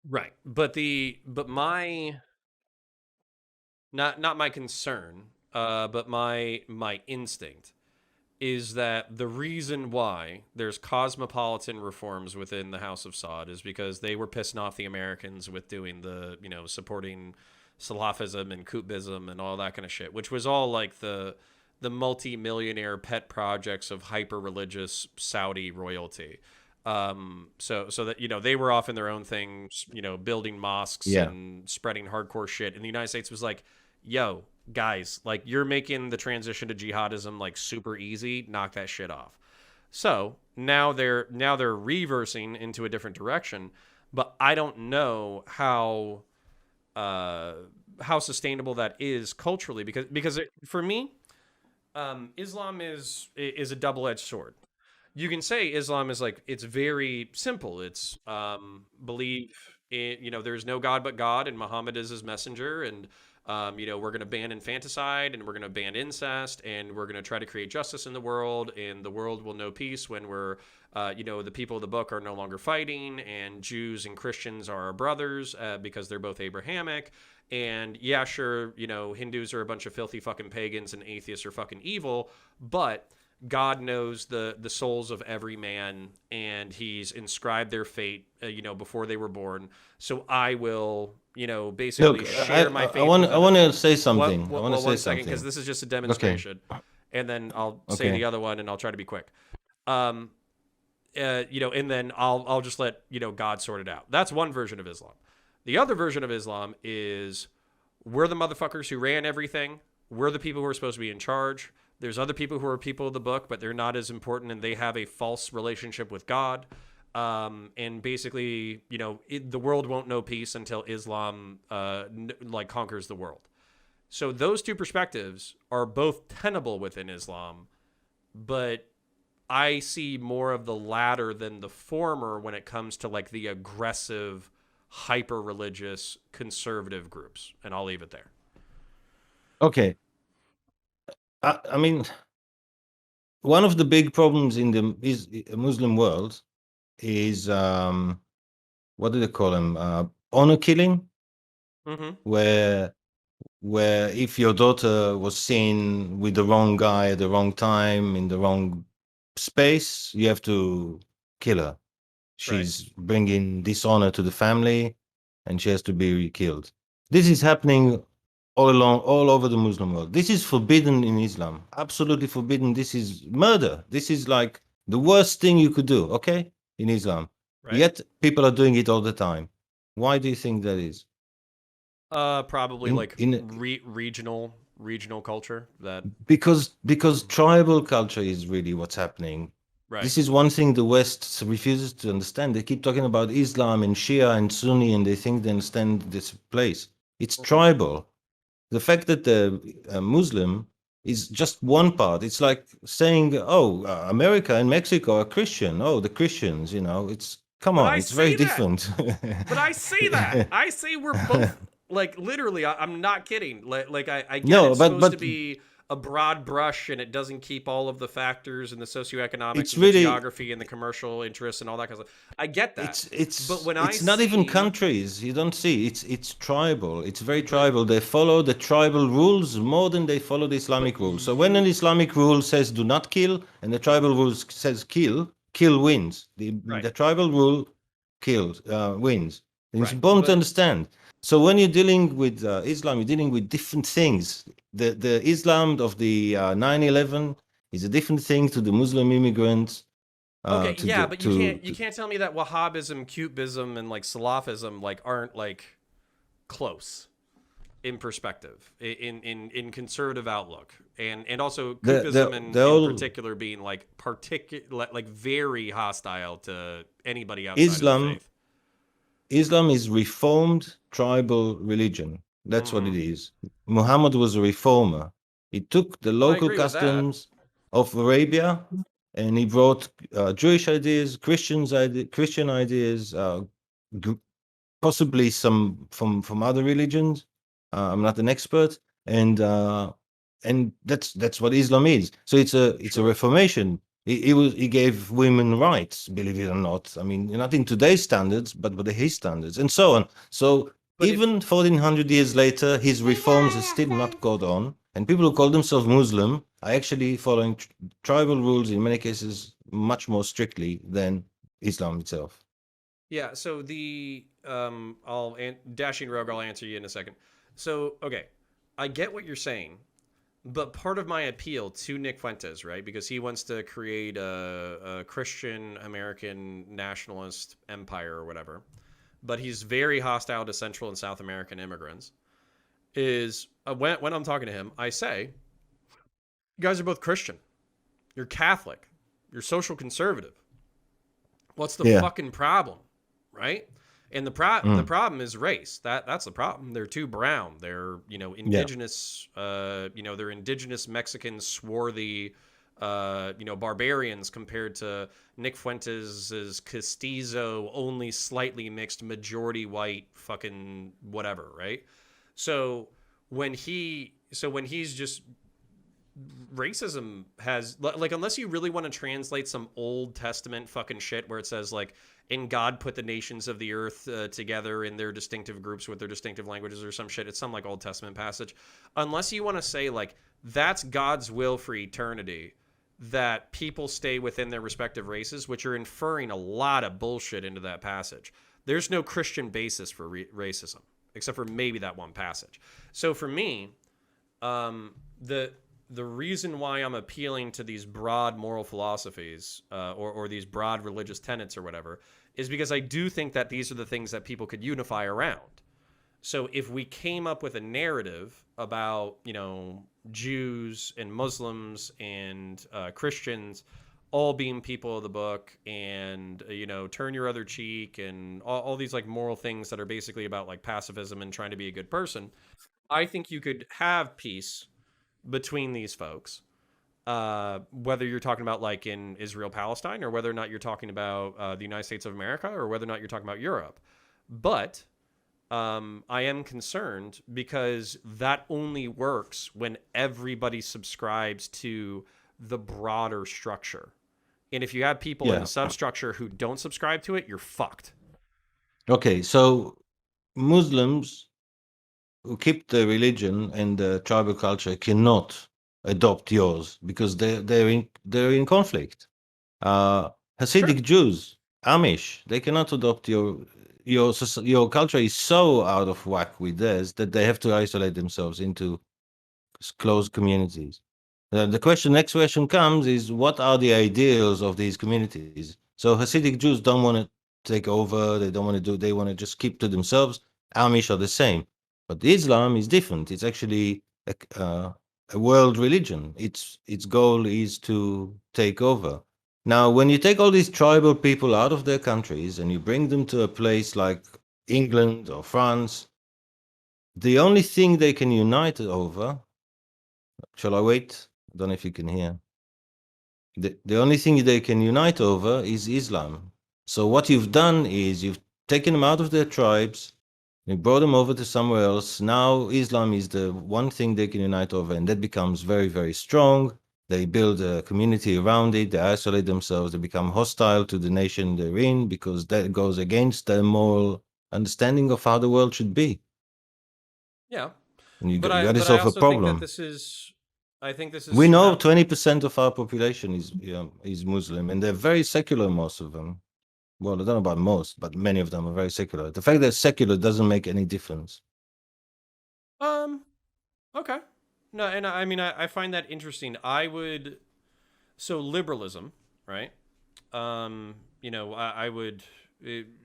right, but my not my concern, but my instinct is that the reason why there's cosmopolitan reforms within the House of Saud is because they were pissing off the Americans with doing the, supporting Salafism and Qutbism and all that kind of shit, which was all like the multi-millionaire pet projects of hyper-religious Saudi royalty. So that they were off in their own things, building mosques Yeah. and spreading hardcore shit, and the United States was like, "Yo, guys, like you're making the transition to jihadism like super easy. Knock that shit off." So now they're reversing into a different direction, but I don't know uh, how sustainable that is culturally for me, Islam is a double edged sword. You can say Islam is like it's very simple. It's believe in there's no God but God and Muhammad is his messenger, and we're going to ban infanticide and we're going to ban incest and we're going to try to create justice in the world, and the world will know peace when the people of the book are no longer fighting, and Jews and Christians are our brothers because they're both Abrahamic. And yeah, sure, Hindus are a bunch of filthy fucking pagans and atheists are fucking evil, but God knows the souls of every man, and He's inscribed their fate, before they were born. So I will, basically Look, share my I faith want with I them. want to say What? something. I want to Well, say one second, because something. this is just a Okay. demonstration, and then I'll say the Okay. other one, and I'll try to be quick. Um, and then I'll just let God sort it out. That's one version of Islam. The other version of Islam is we're the motherfuckers who ran everything. We're the people who are supposed to be in charge. There's other people who are people of the book, but they're not as important, and they have a false relationship with God. And basically, the world won't know peace until Islam conquers the world. So those two perspectives are both tenable within Islam, but I see more of the latter than the former when it comes to like the aggressive, hyper religious conservative groups. And I'll leave it there. Okay. I mean, one of the big problems in the Muslim world is what do they call them? Honor killing, Mm-hmm. where if your daughter was seen with the wrong guy at the wrong time in the wrong space, you have to kill her. Right. She's bringing dishonor to the family, and she has to be killed. This is happening all over the Muslim world. This is forbidden in Islam. Absolutely forbidden. This is murder. This is like the worst thing you could do, okay? In Islam. Right. Yet people are doing it all the time. Why do you think that is? Probably In like in regional culture that because tribal culture is really what's happening. right. This is one thing the West refuses to understand. They keep talking about Islam and Shia and Sunni, and they think they understand this place. It's Mhm. tribal. The fact that the Muslim is just one part. It's like saying, "Oh, America and Mexico are Christian. Oh, the Christians." It's come But on. I It's very say that. different. But I say that. I say we're both like literally. I'm not kidding. Like I get No, it's but supposed to but be a broad brush and it doesn't keep all of the factors and the socioeconomics it's and the really geography and the commercial interests and all that kind of stuff. I get that. it's But it's when I it's not even see countries. You don't see. It's tribal. It's very but tribal. They follow the tribal rules more than they follow the but Islamic rules. So when an you Islamic rule says do not kill and the tribal rule says kill, kill wins. The right. tribal rule wins. And it's Right. important to But understand. So when you're dealing with Islam, you're dealing with different things. The Islam of the 9/11 is a different thing to the Muslim immigrants. okay, To yeah, the but to, you can't tell me that Wahhabism, Qutbism, and like Salafism like aren't like close in perspective in conservative outlook, and also Qutbism the in whole particular being like like very hostile to anybody outside of the Islam faith. Islam is reformed tribal religion. That's what Mm-hmm. it is. Muhammad was a reformer. He took the Well, I local agree with that. customs of Arabia and he brought Jewish ideas, Christian ideas, possibly some from other religions. I'm not an expert, and that's what Islam is. So it's a Sure. reformation. He gave women rights, believe it or not. I mean, not in today's standards, but by his standards, and so on. So But if even 1400 years later, his reforms are still not got on, and people who call themselves Muslim are actually following tribal rules in many cases much more strictly than Islam itself. yeah, so the Dashing Rogue, I'll answer you in a second. So okay, I get what you're saying, but part of my appeal to Nick Fuentes, right, because he wants to create a Christian American nationalist empire or whatever, but he's very hostile to Central and South American immigrants. Is when I'm talking to him, I say, you guys are both Christian. You're Catholic. You're social conservative. What's the Yeah. fucking problem, right? And the Mm. problem is race. That's the problem. They're too brown. They're Yeah. indigenous. They're indigenous Mexican swarthy, barbarians compared to Nick Fuentes's Castizo, only slightly mixed, majority white, fucking whatever, right? So when he's just racism has like unless you really want to translate some Old Testament fucking shit where it says like and God put the nations of the earth together in their distinctive groups with their distinctive languages or some shit. It's some like Old Testament passage. Unless you want to say like that's God's will for eternity that people stay within their respective races, which are inferring a lot of bullshit into that passage. There's no Christian basis for racism except for maybe that one passage. So for me, the reason why I'm appealing to these broad moral philosophies or these broad religious tenets or whatever is because I do think that these are the things that people could unify around. So if we came up with a narrative about, Jews and Muslims and Christians all being people of the book and, turn your other cheek and all these like moral things that are basically about like pacifism and trying to be a good person, I think you could have peace between these folks, whether you're talking about like in Israel, Palestine, or whether or not you're talking about the United States of America, or whether or not you're talking about Europe. But I am concerned because that only works when everybody subscribes to the broader structure. And if you have people in the Yeah. substructure who don't subscribe to it, you're fucked. Okay. So Muslims who keep the religion and the tribal culture cannot adopt yours because they're in conflict. Sure. Hasidic Jews, Amish, they cannot adopt your culture is so out of whack with theirs that they have to isolate themselves into closed communities. Next question comes is what are the ideals of these communities? So Hasidic Jews don't want to take over. They don't want to do. They want to just keep to themselves. Amish are the same, but Islam is different. It's actually a world religion. Its goal is to take over. Now, when you take all these tribal people out of their countries and you bring them to a place like England or France, the only thing they can unite over. Shall I wait? I don't know if you can hear. The only thing they can unite over is Islam. So what you've done is you've taken them out of their tribes, you brought them over to somewhere else. Now Islam is the one thing they can unite over, and that becomes very, very strong. They build a community around it. They isolate themselves. They become hostile to the nation they're in because that goes against their moral understanding of how the world should be. Yeah. And you got But I yourself a also think that problem. this is I think this We is know how 20% of our population is Muslim, and they're very secular, most of them. Well, I don't know about most, but many of them are very secular. The fact that secular doesn't make any difference. Um, okay. No, and I mean, I find that interesting. I would, so liberalism, right? I would.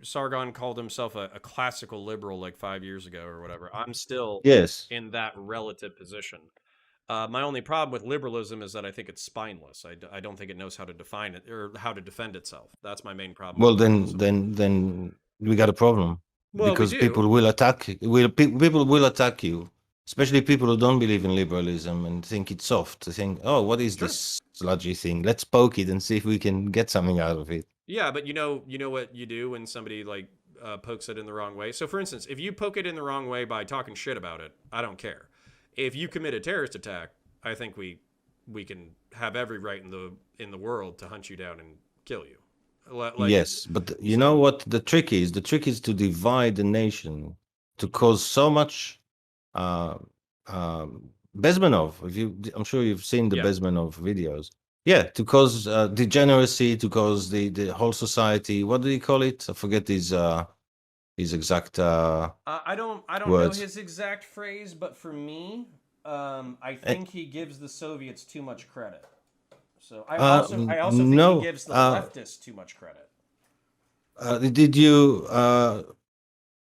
Sargon called himself a classical liberal like 5 years ago or whatever. I'm still Yes. in that relative position. My only problem with liberalism is that I think it's spineless. I don't think it knows how to define it or how to defend itself. That's my main problem with Well, then, liberalism. then, then we got a problem Well, we because do. people will attack. People will attack you, especially people who don't believe in liberalism and think it's soft. They think, "Oh, what is Sure. this sludgy thing? Let's poke it and see if we can get something out of it." Yeah, but you know what you do when somebody like pokes it in the wrong way. So, for instance, if you poke it in the wrong way by talking shit about it, I don't care. If you commit a terrorist attack, I think we can have every right in the world to hunt you down and kill you. Like Yes, but you know so, what the trick is? The trick is to divide the nation, to cause so much. Uh, Bezmenov, if you, I'm sure you've seen the yeah. Bezmenov videos. Yeah, to cause degeneracy, to cause the whole society. What do you call it? I forget his exact I don't know words. his exact phrase, but for me, I Eh, think he gives the Soviets too much credit. So I also think he no, gives the leftists too much credit. did you?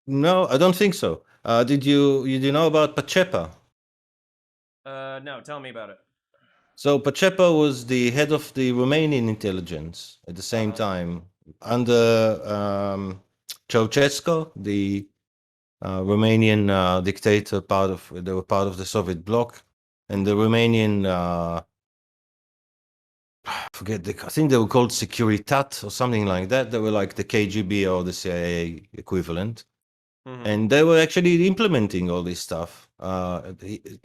No, I don't think so. Did you know about Pachepa? No, tell me about it. So Pachepa was the head of the Romanian intelligence at the Uh same huh. time under Ceausescu, the Romanian dictator. They were part of the Soviet bloc, and the Romanian I think they were called Securitat or something like that. They were like the KGB or the CIA equivalent, Mm-hmm. and they were actually implementing all this stuff.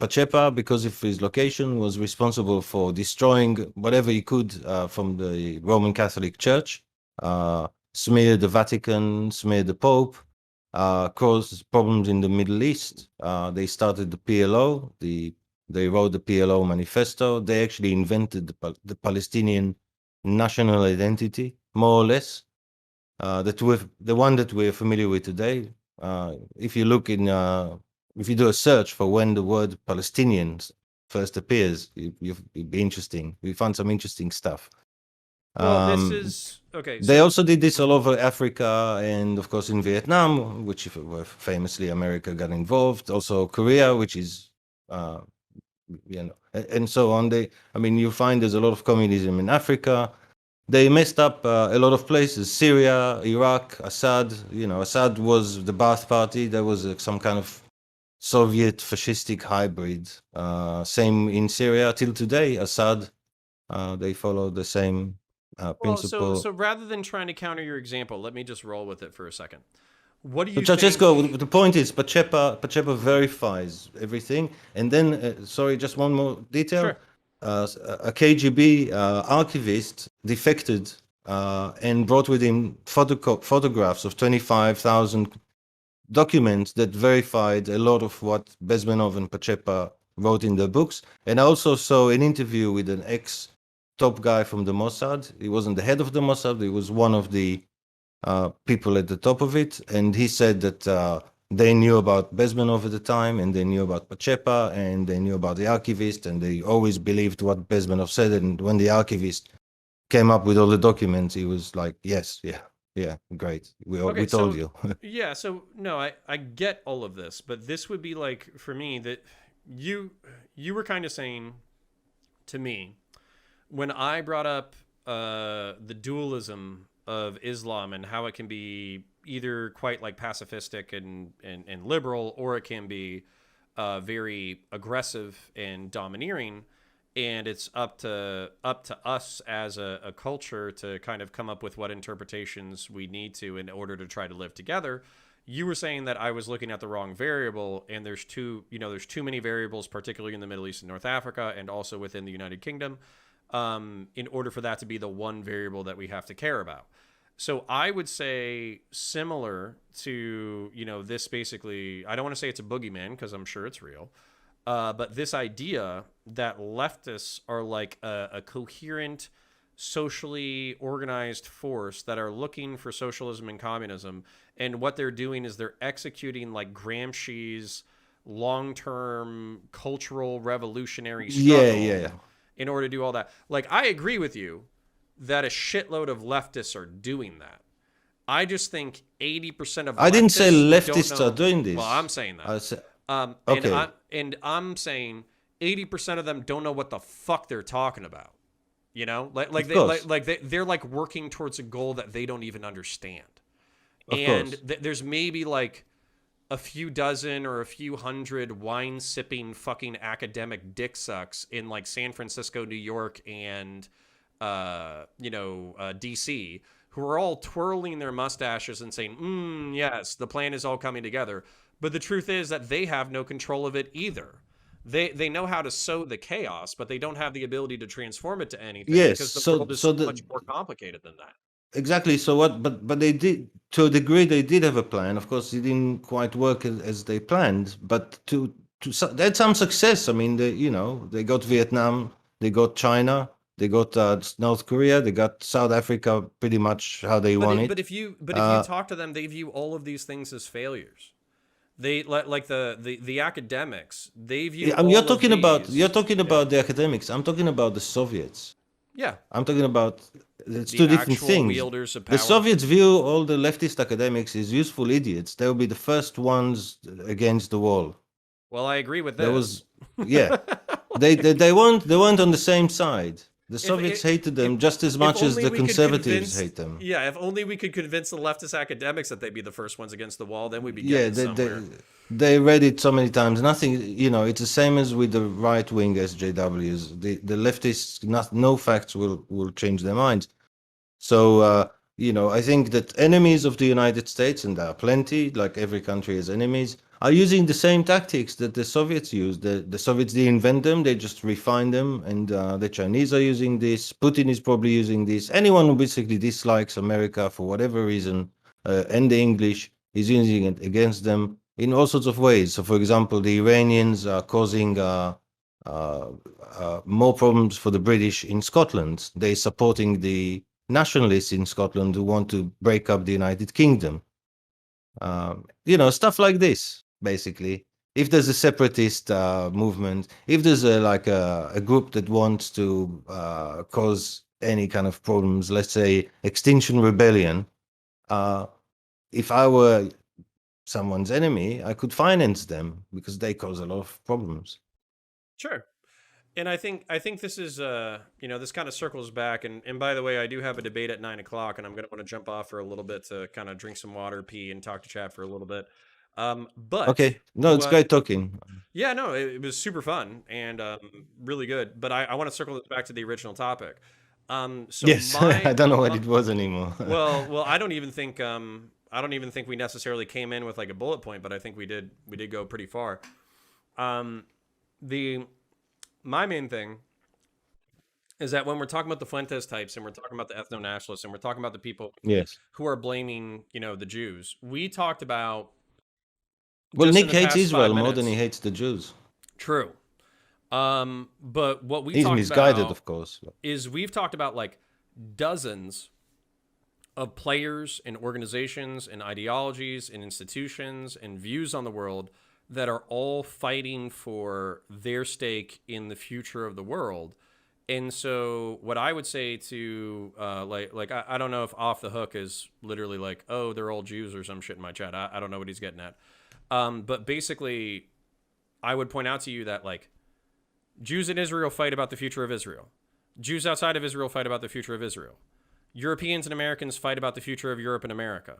Pachepa, because of his location, was responsible for destroying whatever he could from the Roman Catholic Church, smear the Vatican, smear the Pope, caused problems in the Middle East. They started the PLO. They wrote the PLO manifesto. They actually invented the Palestinian national identity, more or less. The one that we're familiar with today. If you look in, if you do a search for when the word Palestinians first appears, it'd be interesting. We find some interesting stuff. Well, this Um, is okay. they So, also did this all mhm. over Africa and, of course, in Vietnam, which where famously America got involved. Also Korea, which is, uh, and so on. I mean, you find there's a lot of communism in Africa. They messed up a lot of places: Syria, Iraq, Assad. Assad was the Baath Party. There was some kind of Soviet fascistic hybrid. Same in Syria till today. Assad, they follow the same Well, so principle. so rather than trying to counter your example, let me just roll with it for a second. What do So you Ceausescu, think? the point is, Pachepa verifies everything, and then, sorry, just one more detail. Sure. A KGB archivist defected and brought with him photographs of 25,000 documents that verified a lot of what Bezmenov and Pachepa wrote in their books. And I also saw an interview with an ex top guy from the Mossad. He wasn't the head of the Mossad, he was one of the people at the top of it. And he said that they knew about Bezmenov at the time, and they knew about Pachepa, and they knew about the archivist, and they always believed what Bezmenov said. And when the archivist came up with all the documents, he was like, "Yes, yeah, yeah, great. We Okay, told so you." yeah, so no, I get all of this, but this would be like for me that you you were kind of saying to me when I brought up the dualism of Islam and how it can be either quite like pacifistic and liberal, or it can be very aggressive and domineering. And it's up to us as a culture to kind of come up with what interpretations we need to in order to try to live together. You were saying that I was looking at the wrong variable, and there's too many variables, particularly in the Middle East and North Africa, and also within the United Kingdom, in order for that to be the one variable that we have to care about. So I would say similar to, this basically, I don't want to say it's a boogeyman because I'm sure it's real, but this idea that leftists are like a coherent socially organized force that are looking for socialism and communism, and what they're doing is they're executing like Gramsci's long-term cultural revolutionary Yeah, yeah, struggle yeah. in order to do all that. Like, I agree with you that a shitload of leftists are doing that. I just think 80% of I didn't say leftists don't leftists are know. doing Well, this. I'm saying that. I said, And okay, I'm saying 80% of them don't know what the fuck they're talking about. You know, of course, they're like working towards a goal that they don't even understand. of And course. there's maybe like a few dozen or a few hundred wine sipping fucking academic dick sucks in like San Francisco, New York, and DC, who are all twirling their mustaches and saying, yes, the plan is all coming together. But the truth is that they have no control of it either. They know how to sow the chaos, but they don't have the ability to transform it to anything Yes. because the So world is so so the much more complicated than that. exactly. So what? But they did, to a degree. They did have a plan. Of course, it didn't quite work as they planned. But they had some success. I mean, they got Vietnam, they got China, they got North Korea, they got South Africa, pretty much how they want it. But if you Uh, talk to them, they view all of these things as failures. They like the academics. They view yeah, I mean, you're all of talking about you're these. talking Yeah, about the academics. I'm talking about the Soviets. yeah. I'm talking about it's The two different actual things. wielders of The power. Soviets view all the leftist academics as useful idiots. They'll be the first ones against the wall. Well, I agree with There was, this. yeah, they weren't on the same side. The if Soviets if hated them just as if much as only the we could conservatives convince, hate them. yeah, if only we could convince the leftist academics that they'd be the first ones against the wall, then we'd be Yeah, getting they, they somewhere. they read it so many times. Nothing, it's the same as with the right wing SJWs. The leftists, no facts will change their minds. So, I think that enemies of the United States, and there are plenty, like every country has enemies, are using the same tactics that the Soviets used. The Soviets didn't invent them, they just refined them. And the Chinese are using this. Putin is probably using this. Anyone who basically dislikes America for whatever reason, and the English, is using it against them in all sorts of ways. So, for example, the Iranians are causing uh, more problems for the British in Scotland. They're supporting the nationalists in Scotland who want to break up the United Kingdom. Stuff like this, basically. If there's a separatist movement, if there's a group that wants to cause any kind of problems, let's say Extinction Rebellion, uh, if I were someone's enemy, I could finance them because they cause a lot of problems. Sure. And I think this is this kind of circles back, and by the way, I do have a debate at 9 o'clock, and I'm gonna want to jump off for a little bit to kind of drink some water, pee, and talk to chat for a little bit. But Okay, no, it's what great talking. Yeah, no, it was super fun and really good. But I want to circle this back to the original topic. So Yes, I don't know what it was anymore. well, I don't even think we necessarily came in with like a bullet point, but I think we did go pretty far. Um, the My main thing is that when we're talking about the Fuentes types and we're talking about the ethno nationalists and we're talking about the people Yes. who are blaming the Jews, we talked about Well, just in Nick the hates past five Israel more than he minutes. hates the Jews. True. But what we He's talked misguided, about of course. is we've talked about like dozens of players and organizations and ideologies and institutions and views on the world that are all fighting for their stake in the future of the world. And so, what I would say to I don't know if off the hook is literally like, oh, they're all Jews or some shit in my chat. I don't know what he's getting at. But basically, I would point out to you that like Jews in Israel fight about the future of Israel. Jews outside of Israel fight about the future of Israel. Europeans and Americans fight about the future of Europe and America.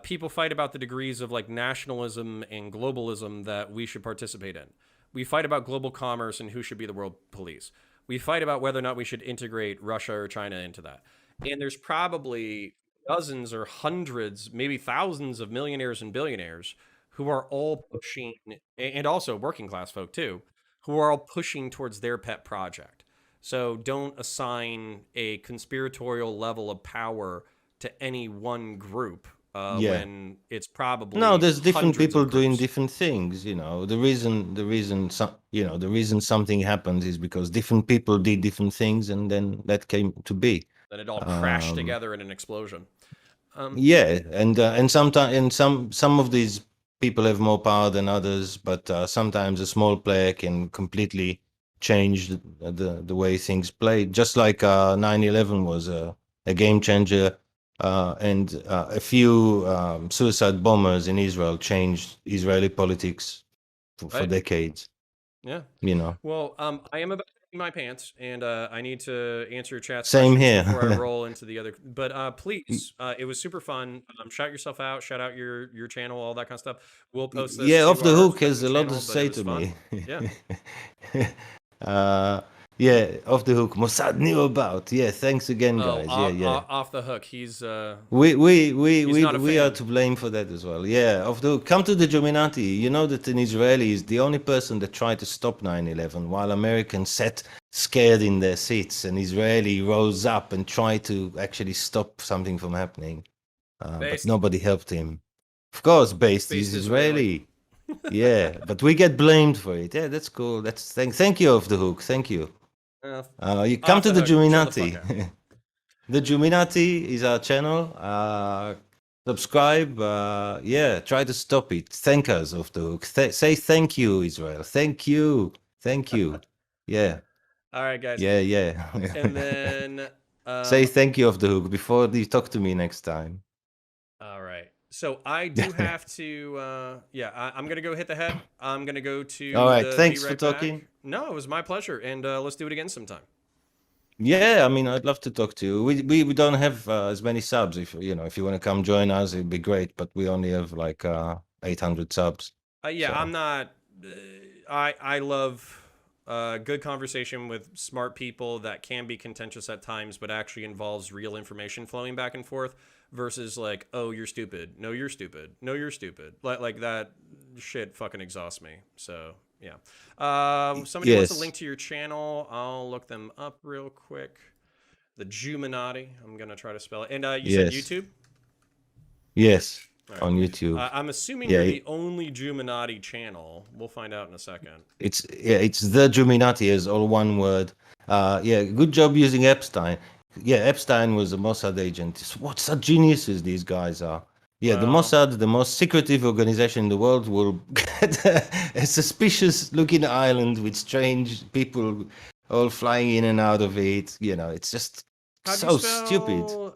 People fight about the degrees of like nationalism and globalism that we should participate in. We fight about global commerce and who should be the world police. We fight about whether or not we should integrate Russia or China into that. And there's probably dozens or hundreds, maybe thousands of millionaires and billionaires who are all pushing, and also working class folk too, who are all pushing towards their pet project. So don't assign a conspiratorial level of power to any one group. Yeah. when it's No, probably there's different hundreds people of doing groups. different things. The reason something happens is because different people did different things, and then that came to be. Then it all crashed Um, together in an explosion. yeah, and sometimes and some of these people have more power than others, but sometimes a small player can completely change the way things play. Just like 9/11 was a game changer, and a few suicide bombers in Israel changed Israeli politics for Right. decades. Yeah. You know, Well, I am about to pee my pants, and I need to answer your chat's same questions before I here. roll into the other. But please, it was super fun. Shout yourself out, shout out your channel, all that kind of stuff. We'll post this Yeah, Off to the our Hook has second a lot to channel, but it say was to fun. me. Yeah. uh, yeah, Off the Hook, Mossad knew about. Yeah, thanks again, Oh, guys. Yeah, yeah. off the hook. He's We not a we are fan. to blame for that as well. Yeah, Off the Hook. Come to the Jewminatti. You know that an Israeli is the only person that tried to stop 9/11, while Americans sat scared in their seats, and Israeli rose up and tried to actually stop something from happening. But Based. nobody helped him. Of course, based Based is Israeli. Israeli. Yeah, but we get blamed for it. Yeah, that's cool. Thank you, Off the Hook. Thank you. Uh, You come off to the the hook. Chill the fuck out. Jewminatti. The Jewminatti is our channel. Subscribe. Yeah, try to stop it. Thank us, Off the Hook. Say thank you, Israel. Thank you. Thank you. Yeah, All right, guys. yeah, yeah. And then Say thank you, Off the Hook, before you talk to me next time. all right. So I do have to yeah, I'm going to go hit the head. I'm going to go All to right. the be Thanks for right back. talking. No, it was my pleasure, and let's do it again sometime. Yeah, I mean, I'd love to talk to you. We don't have as many subs. If you want to come join us, it'd be great. But we only have like 800 subs. Yeah, I'm So not I love good conversation with smart people that can be contentious at times, but actually involves real information flowing back and forth versus like, oh, you're stupid. No, you're stupid. No, you're stupid. Like that shit fucking exhausts me. So yeah. Somebody wants a yes, link to your channel. I'll look them up real quick. The Jewminatti. I'm gonna try to spell it. And you said yes, YouTube. yes, All right. on YouTube. I'm assuming Yeah, you're the only Jewminatti channel. We'll find out in a second. it's the Jewminati is all one word. Yeah, good job using Epstein. Yeah, Epstein was a Mossad agent. What such geniuses these guys are. Yeah, the Well, Mossad, the most secretive organization in the world, will get a suspicious looking island with strange people all flying in and out of it. It's just how'd you so stupid. spell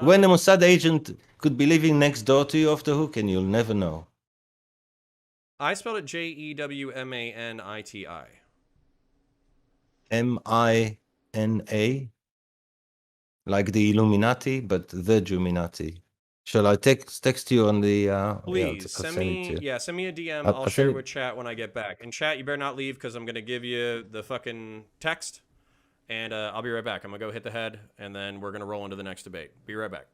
When Jewminatti? a Mossad agent could be living next door to you off the hook and you'll never know. I spelled it Jewmaniti. Mina, like the Illuminati, but the Jewminati. Shall I text you on the? Yeah, Please I'll send send it to me, you. yeah, send me a DM. I'll, I'll I'll share send it it. with chat when I get back. And chat, you better not leave because I'm gonna give you the fucking text, and I'll be right back. I'm gonna go hit the head, and then we're gonna roll into the next debate. Be right back.